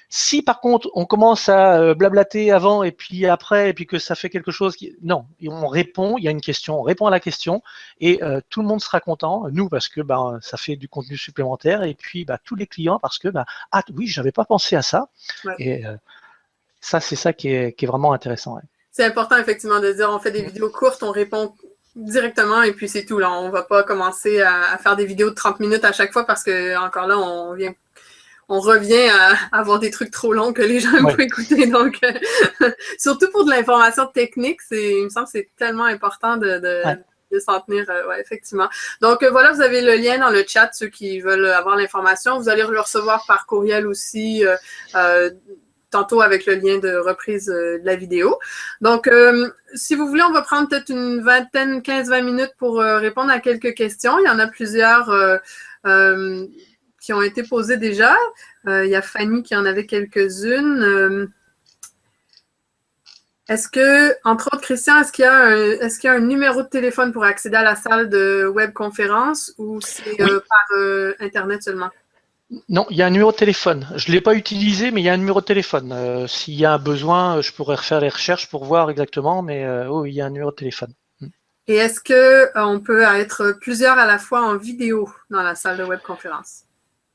Si par contre on commence à blablater avant et puis après et puis que ça fait quelque chose non, on répond, il y a une question, on répond à la question et tout le monde sera content, nous parce que ça fait du contenu supplémentaire et puis tous les clients parce que ah oui, j'avais pas pensé à ça. Ouais. Et ça c'est ça qui est vraiment intéressant. Ouais. C'est important effectivement de dire on fait des vidéos courtes, on répond directement et puis c'est tout là, on va pas commencer à faire des vidéos de 30 minutes à chaque fois parce que encore là on revient à avoir des trucs trop longs que les gens aiment pas écouter. Donc, surtout pour de l'information technique, il me semble que c'est tellement important de s'en tenir. Effectivement. Donc, voilà, vous avez le lien dans le chat, ceux qui veulent avoir l'information. Vous allez le recevoir par courriel aussi, tantôt avec le lien de reprise de la vidéo. Donc, si vous voulez, on va prendre peut-être une 15-20 minutes pour répondre à quelques questions. Il y en a plusieurs qui ont été posées déjà. Il y a Fanny qui en avait quelques-unes. Est-ce que, entre autres, Christian, est-ce qu'il y a un numéro de téléphone pour accéder à la salle de webconférence ou c'est par Internet seulement? Non, il y a un numéro de téléphone. Je ne l'ai pas utilisé, mais il y a un numéro de téléphone. S'il y a un besoin, je pourrais refaire les recherches pour voir exactement, mais oui, il y a un numéro de téléphone. Et est-ce qu'on peut être plusieurs à la fois en vidéo dans la salle de webconférence?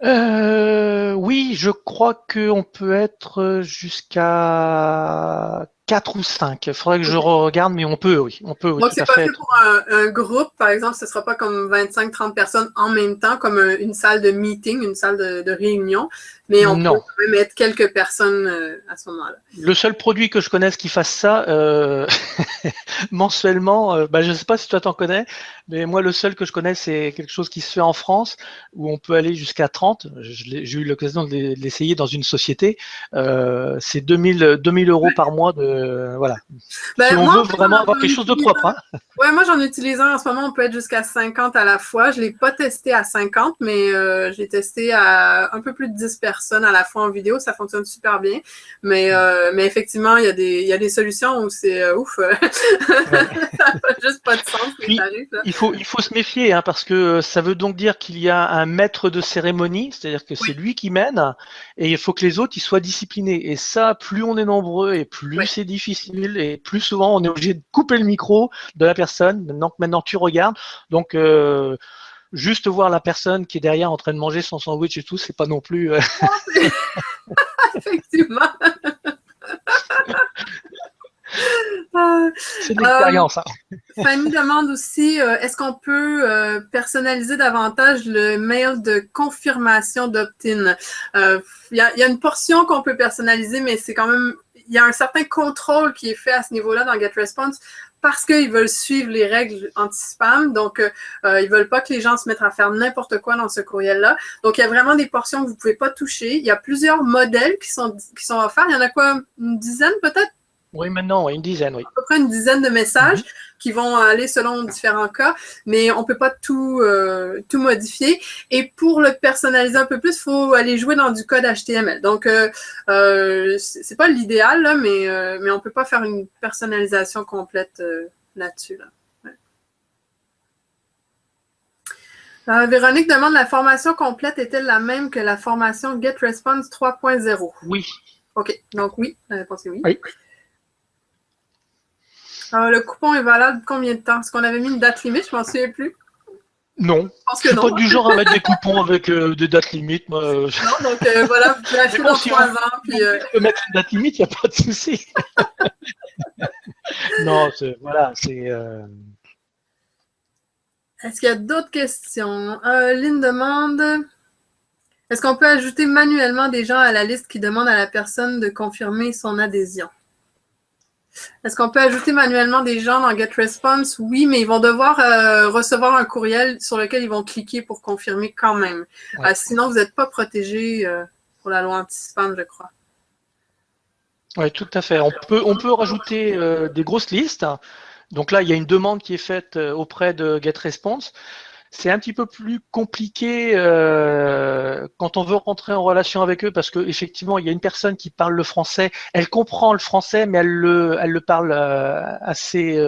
Oui, je crois qu'on peut être jusqu'à 4 ou 5. Il faudrait que je OK. regarde, mais oui, Donc, tout c'est à pas fait fait être. pour un groupe, par exemple, ce sera pas comme 25-30 personnes en même temps, comme une salle de meeting, une salle de réunion, mais on peut Non. quand même être quelques personnes à ce moment-là. Le seul produit que je connaisse qui fasse ça mensuellement, je ne sais pas si toi t'en connais, mais moi le seul que je connais c'est quelque chose qui se fait en France où on peut aller jusqu'à 30. J'ai eu l'occasion de l'essayer dans une société. C'est 2000 euros par mois de voilà. Si Ben, on moi, veut en fait, vraiment avoir quelque chose de propre, hein. ouais, moi, j'en utilise un en ce moment. On peut être jusqu'à 50 à la fois. Je ne l'ai pas testé à 50, mais j'ai testé à un peu plus de 10 personnes à la fois en vidéo. Ça fonctionne super bien. Mais effectivement, il y a des solutions où c'est ouf. Ouais. Ça n'a juste pas de sens, les Puis, tarifs. Là. il faut se méfier, hein, parce que ça veut donc dire qu'il y a un maître de cérémonie, c'est-à-dire que c'est Oui, lui qui mène, et il faut que les autres ils soient disciplinés. Et ça, plus on est nombreux, et plus oui. c'est difficile, et plus souvent on est obligé de couper le micro de la personne, maintenant tu regardes. Donc, juste voir la personne qui est derrière en train de manger son sandwich et tout, c'est pas non plus. Effectivement. Euh, C'est de euh, l'expérience, hein. Fanny demande aussi, est-ce qu'on peut personnaliser davantage le mail de confirmation d'opt-in? Il y a une portion qu'on peut personnaliser, mais c'est quand même, il y a un certain contrôle qui est fait à ce niveau-là dans GetResponse parce qu'ils veulent suivre les règles anti-spam. Donc, ils veulent pas que les gens se mettent à faire n'importe quoi dans ce courriel-là. Donc, il y a vraiment des portions que vous pouvez pas toucher. Il y a plusieurs modèles qui sont offerts. Il y en a quoi, une dizaine peut-être? Oui, maintenant, ouais, une dizaine, oui. À peu près une dizaine de messages Mhm. qui vont aller selon différents cas, mais on ne peut pas tout modifier. Et pour le personnaliser un peu plus, il faut aller jouer dans du code HTML. Donc, c'est pas l'idéal, là, mais on ne peut pas faire une personnalisation complète là-dessus. Là. Ouais. Véronique demande la formation complète est-elle la même que la formation GetResponse 3.0? Oui. OK, donc oui, la réponse est oui. Oui. Le coupon est valable combien de temps? Est-ce qu'on avait mis une date limite? Je ne m'en souviens plus. Non. Je pense Je que suis pas non. du genre à mettre des coupons avec des dates limites. Moi, Non, donc voilà, vous pouvez mais acheter bon, dans si 3 ans. on Puis, peut mettre une date limite, il n'y a pas de souci. Non, voilà, c'est. est-ce qu'il y a d'autres questions? Lynn demande est-ce qu'on peut ajouter manuellement des gens à la liste qui demandent à la personne de confirmer son adhésion? Est-ce qu'on peut ajouter manuellement des gens dans GetResponse? Oui, mais ils vont devoir recevoir un courriel sur lequel ils vont cliquer pour confirmer quand même. Ouais. Sinon, vous n'êtes pas protégé pour la loi anti-spam, je crois. Oui, tout à fait. On peut rajouter des grosses listes. Donc là, il y a une demande qui est faite auprès de GetResponse. C'est un petit peu plus compliqué quand on veut rentrer en relation avec eux parce qu'effectivement, il y a une personne qui parle le français. Elle comprend le français, mais elle le parle assez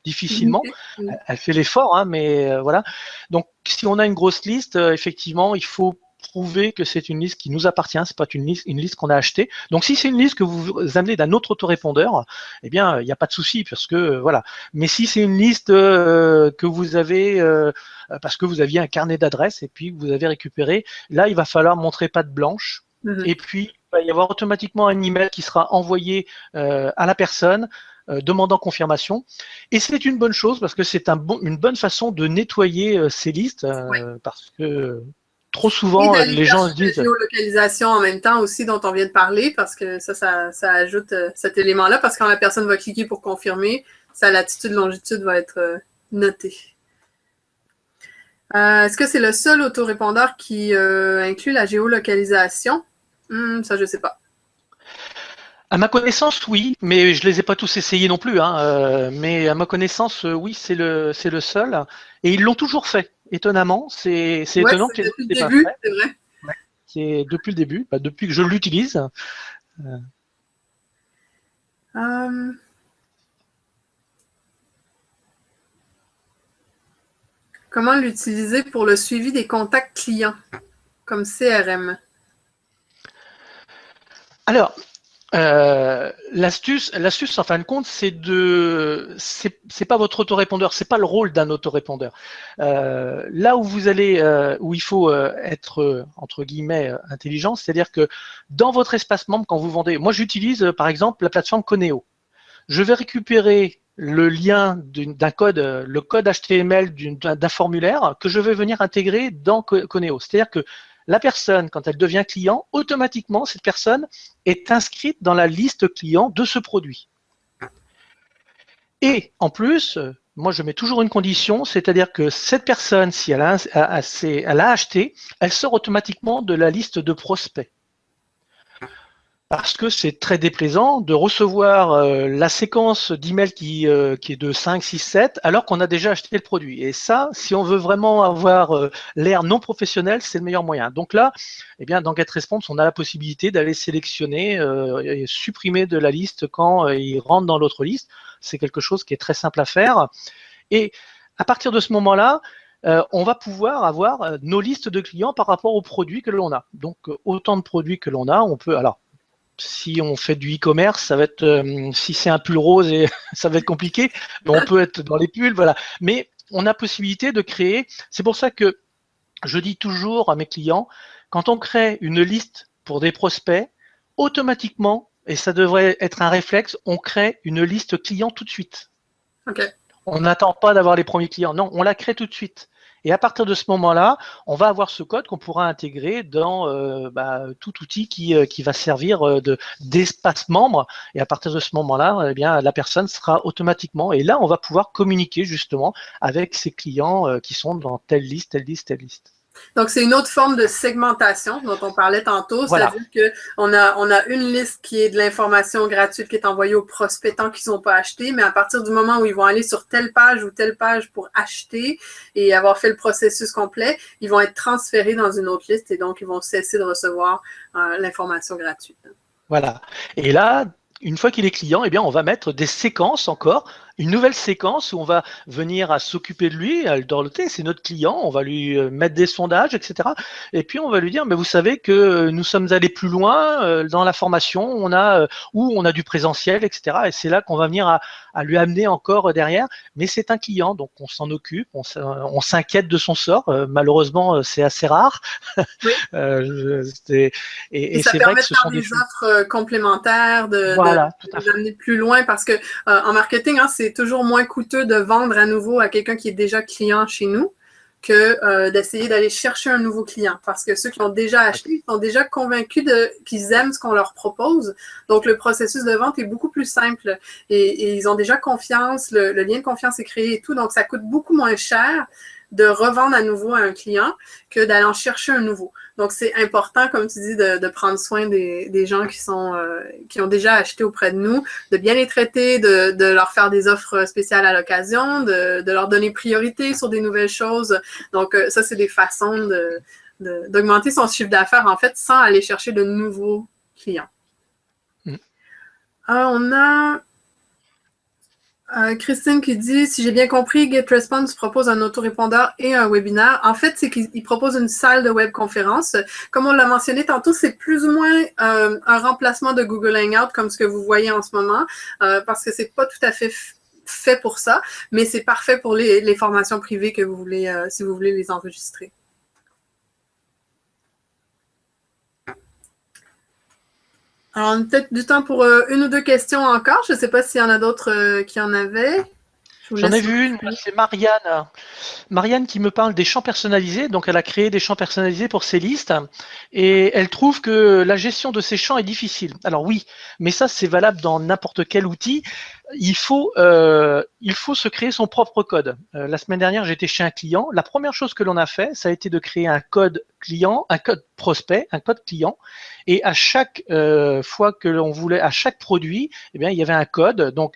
difficilement. Limité. Mm. Elle fait l'effort, hein, mais voilà. Donc, si on a une grosse liste, effectivement, il faut prouver que c'est une liste qui nous appartient, c'est pas une liste qu'on a achetée. Donc si c'est une liste que vous amenez d'un autre autorépondeur, eh bien il n'y a pas de souci parce que voilà. Mais si c'est une liste que vous avez parce que vous aviez un carnet d'adresses et puis vous avez récupéré, là il va falloir montrer patte blanche Mm-hmm. et puis il va y avoir automatiquement un email qui sera envoyé à la personne demandant confirmation. Et c'est une bonne chose parce que c'est une bonne façon de nettoyer ces listes Ouais. parce que trop Et souvent, d'aller les gens se chercher la disent géolocalisation en même temps aussi dont on vient de parler, parce que ça ajoute cet élément-là, parce que quand la personne va cliquer pour confirmer, sa latitude-longitude va être notée. Est-ce que c'est le seul autorépondeur qui inclut la géolocalisation? Ça, je ne sais pas. à ma connaissance, oui, mais je les ai pas tous essayés non plus. Hein, mais à ma connaissance, oui, c'est le seul. Et ils l'ont toujours fait. Étonnamment, c'est Ouais, étonnant c'est que les autres depuis le l'aient pas début, fait. c'est vrai. Ouais. C'est depuis le début, depuis que je l'utilise. Euh, Euh, comment l'utiliser pour le suivi des contacts clients, comme CRM? Alors, L'astuce, en fin de compte, c'est pas votre autorépondeur, c'est pas le rôle d'un autorépondeur. Là où vous allez, où il faut être entre guillemets intelligent, c'est-à-dire que dans votre espace membre, quand vous vendez, moi j'utilise par exemple la plateforme Coneo. Je vais récupérer le lien d'un code, le code HTML d'un formulaire que je vais venir intégrer dans Coneo. C'est-à-dire que la personne, quand elle devient client, automatiquement, cette personne est inscrite dans la liste client de ce produit. Et en plus, moi, je mets toujours une condition, c'est-à-dire que cette personne, si elle a acheté, elle sort automatiquement de la liste de prospects. Parce que c'est très déplaisant de recevoir la séquence d'emails qui est de 5, 6, 7, alors qu'on a déjà acheté le produit. Et ça, si on veut vraiment avoir l'air non professionnel, c'est le meilleur moyen. Donc là, eh bien, dans GetResponse, on a la possibilité d'aller sélectionner et supprimer de la liste quand il rentre dans l'autre liste. C'est quelque chose qui est très simple à faire. Et à partir de ce moment-là, on va pouvoir avoir nos listes de clients par rapport aux produits que l'on a. Donc, autant de produits que l'on a, on peut... Alors, si on fait du e-commerce, ça va être, si c'est un pull rose, et ça va être compliqué, mais on peut être dans les pulls, voilà. Mais on a possibilité de créer, c'est pour ça que je dis toujours à mes clients, quand on crée une liste pour des prospects, automatiquement, et ça devrait être un réflexe, on crée une liste client tout de suite. Okay. On n'attend pas d'avoir les premiers clients, non, on la crée tout de suite. Et à partir de ce moment-là, on va avoir ce code qu'on pourra intégrer dans tout outil qui va servir d'espace membre. Et à partir de ce moment-là, eh bien, la personne sera automatiquement. Et là, on va pouvoir communiquer justement avec ses clients qui sont dans telle liste, telle liste, telle liste. Donc, c'est une autre forme de segmentation dont on parlait tantôt, voilà. C'est-à-dire qu'on a une liste qui est de l'information gratuite qui est envoyée aux prospects tant qu'ils n'ont pas acheté, mais à partir du moment où ils vont aller sur telle page ou telle page pour acheter et avoir fait le processus complet, ils vont être transférés dans une autre liste et donc ils vont cesser de recevoir l'information gratuite. Voilà. Et là, une fois qu'il est client, eh bien, on va mettre des séquences encore, une nouvelle séquence où on va venir à s'occuper de lui, à le dorloter, c'est notre client, on va lui mettre des sondages, etc. Et puis on va lui dire, mais vous savez que nous sommes allés plus loin dans la formation, où on a du présentiel, etc. Et c'est là qu'on va venir à lui amener encore derrière. Mais c'est un client, donc on s'en occupe, on s'inquiète de son sort. Malheureusement, c'est assez rare. Oui. Et ça c'est permet vrai que ce de faire sont des offres complémentaires, d'amener plus loin parce que en marketing, c'est toujours moins coûteux de vendre à nouveau à quelqu'un qui est déjà client chez nous que d'essayer d'aller chercher un nouveau client. Parce que ceux qui ont déjà acheté sont déjà convaincus qu'ils aiment ce qu'on leur propose. Donc, le processus de vente est beaucoup plus simple et ils ont déjà confiance, le lien de confiance est créé et tout. Donc, ça coûte beaucoup moins cher de revendre à nouveau à un client que d'aller en chercher un nouveau. Donc, c'est important, comme tu dis, de prendre soin des gens qui ont déjà acheté auprès de nous, de bien les traiter, de leur faire des offres spéciales à l'occasion, de leur donner priorité sur des nouvelles choses. Donc, ça, c'est des façons d'augmenter son chiffre d'affaires, en fait, sans aller chercher de nouveaux clients. On a Christine qui dit, si j'ai bien compris, GetResponse propose un autorépondeur et un webinaire. En fait, c'est qu'il propose une salle de webconférence. Comme on l'a mentionné tantôt, c'est plus ou moins un remplacement de Google Hangout comme ce que vous voyez en ce moment, parce que c'est pas tout à fait pour ça, mais c'est parfait pour les formations privées que vous voulez, si vous voulez les enregistrer. Alors, on a peut-être du temps pour une ou deux questions encore. Je ne sais pas s'il y en a d'autres qui en avaient. J'en ai vu une, c'est Marianne. Marianne qui me parle des champs personnalisés. Donc, elle a créé des champs personnalisés pour ses listes et elle trouve que la gestion de ces champs est difficile. Alors oui, mais ça, c'est valable dans n'importe quel outil. Il faut se créer son propre code. La semaine dernière, j'étais chez un client. La première chose que l'on a fait, ça a été de créer un code client, un code prospect, un code client. Et à chaque fois que l'on voulait, à chaque produit, eh bien, il y avait un code. Donc,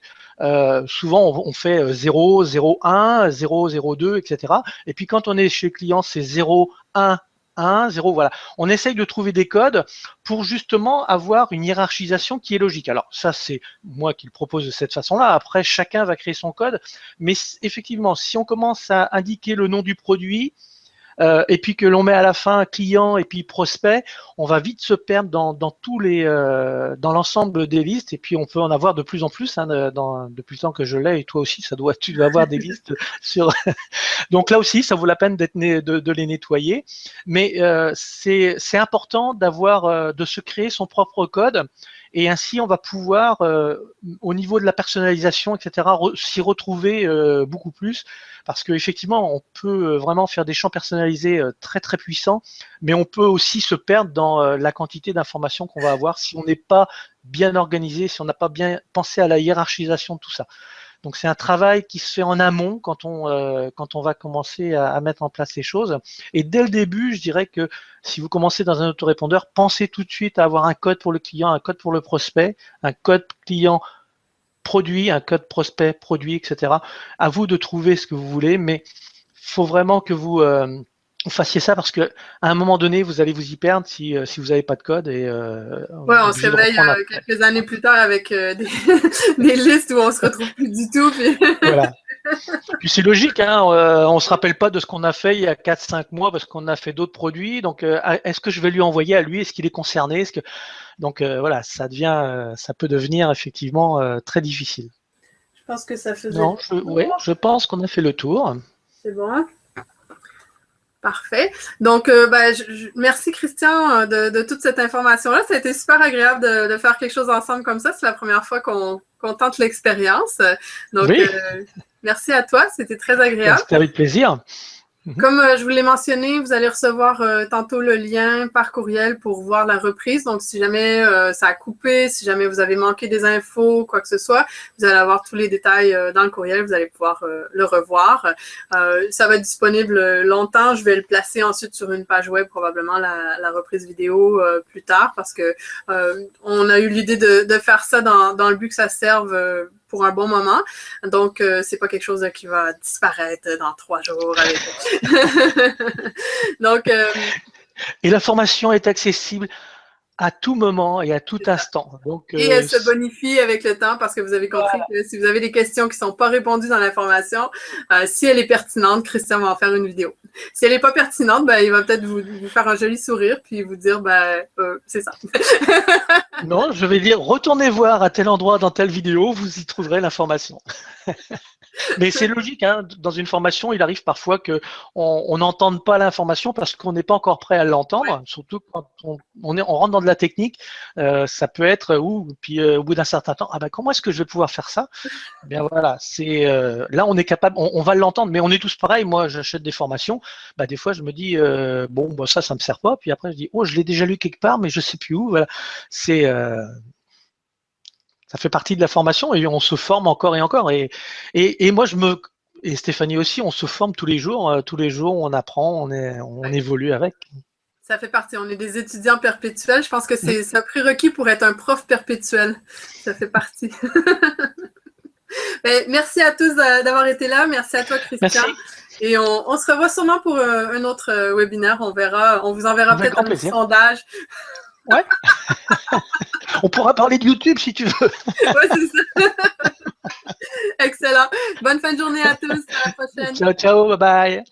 souvent, on fait 0, 0, 1, 0, 0, 2, etc. Et puis, quand on est chez le client, c'est 0, 1, 1, 0, voilà. On essaye de trouver des codes pour justement avoir une hiérarchisation qui est logique. Alors ça, c'est moi qui le propose de cette façon-là. Après, chacun va créer son code. Mais effectivement, si on commence à indiquer le nom du produit, et puis que l'on met à la fin client et puis prospect, on va vite se perdre dans tous les dans l'ensemble des listes, et puis on peut en avoir de plus en plus, hein, depuis le temps que je l'ai, et toi aussi tu dois avoir des listes sur donc là aussi ça vaut la peine de les nettoyer, mais c'est important d'avoir de se créer son propre code, et ainsi on va pouvoir au niveau de la personnalisation, etc., s'y retrouver beaucoup plus, parce qu'effectivement on peut vraiment faire des champs personnalisés très très puissants, mais on peut aussi se perdre dans la quantité d'informations qu'on va avoir si on n'est pas bien organisé, si on n'a pas bien pensé à la hiérarchisation de tout ça. Donc c'est un travail qui se fait en amont quand on va commencer à mettre en place les choses. Et dès le début, je dirais que si vous commencez dans un autorépondeur, pensez tout de suite à avoir un code pour le client, un code pour le prospect, un code client produit, un code prospect produit, etc. À vous de trouver ce que vous voulez, mais il faut vraiment que vous fassiez ça, parce que à un moment donné, vous allez vous y perdre si vous n'avez pas de code, et ouais, on se réveille quelques années plus tard avec des listes où on se retrouve plus du tout. Puis... Voilà. Puis c'est logique, hein, on se rappelle pas de ce qu'on a fait il y a 4-5 mois parce qu'on a fait d'autres produits. Donc, est-ce que je vais lui envoyer à lui? Est-ce qu'il est concerné? Donc voilà, ça peut devenir effectivement très difficile. Je pense que ça faisait. Non, je pense qu'on a fait le tour. C'est bon. Parfait. Donc, merci Christian de toute cette information-là. Ça a été super agréable de faire quelque chose ensemble comme ça. C'est la première fois qu'on tente l'expérience. Donc, oui. Merci à toi. C'était très agréable. C'était avec plaisir. Comme je vous l'ai mentionné, vous allez recevoir tantôt le lien par courriel pour voir la reprise. Donc, si jamais ça a coupé, si jamais vous avez manqué des infos, quoi que ce soit, vous allez avoir tous les détails dans le courriel. Vous allez pouvoir le revoir. Ça va être disponible longtemps. Je vais le placer ensuite sur une page web, probablement la reprise vidéo plus tard, parce que on a eu l'idée de faire ça dans le but que ça serve pour un bon moment. Donc, c'est pas quelque chose qui va disparaître dans 3 jours. Donc, et la formation est accessible à tout moment et à tout instant. Donc, et elle se bonifie avec le temps, parce que vous avez compris que si vous avez des questions qui ne sont pas répondues dans la formation, si elle est pertinente, Christian va en faire une vidéo. Si elle n'est pas pertinente, il va peut-être vous faire un joli sourire puis vous dire, c'est ça. Non, je vais dire, retournez voir à tel endroit dans telle vidéo, vous y trouverez l'information. Mais c'est logique, hein, dans une formation, il arrive parfois qu'on n'entende pas l'information parce qu'on n'est pas encore prêt à l'entendre, ouais. Surtout quand on rentre dans de la technique, ça peut être, puis au bout d'un certain temps, comment est-ce que je vais pouvoir faire ça? Eh bien voilà, là on est capable, on va l'entendre, mais on est tous pareils. Moi, j'achète des formations, des fois je me dis, ça me sert pas, puis après je dis, je l'ai déjà lu quelque part, mais je sais plus où. Voilà, ça fait partie de la formation, et on se forme encore et encore. Et moi, et Stéphanie aussi, on se forme tous les jours. On apprend, on évolue avec. Ça fait partie. On est des étudiants perpétuels. Je pense que c'est un prérequis pour être un prof perpétuel. Ça fait partie. Merci à tous d'avoir été là. Merci à toi, Christian. Merci. Et on se revoit sûrement pour un autre webinaire. On verra. On vous enverra peut-être un petit sondage. Ouais. On pourra parler de YouTube si tu veux. Ouais, c'est ça. Excellent. Bonne fin de journée à tous. À la prochaine. Ciao, ciao. Bye bye.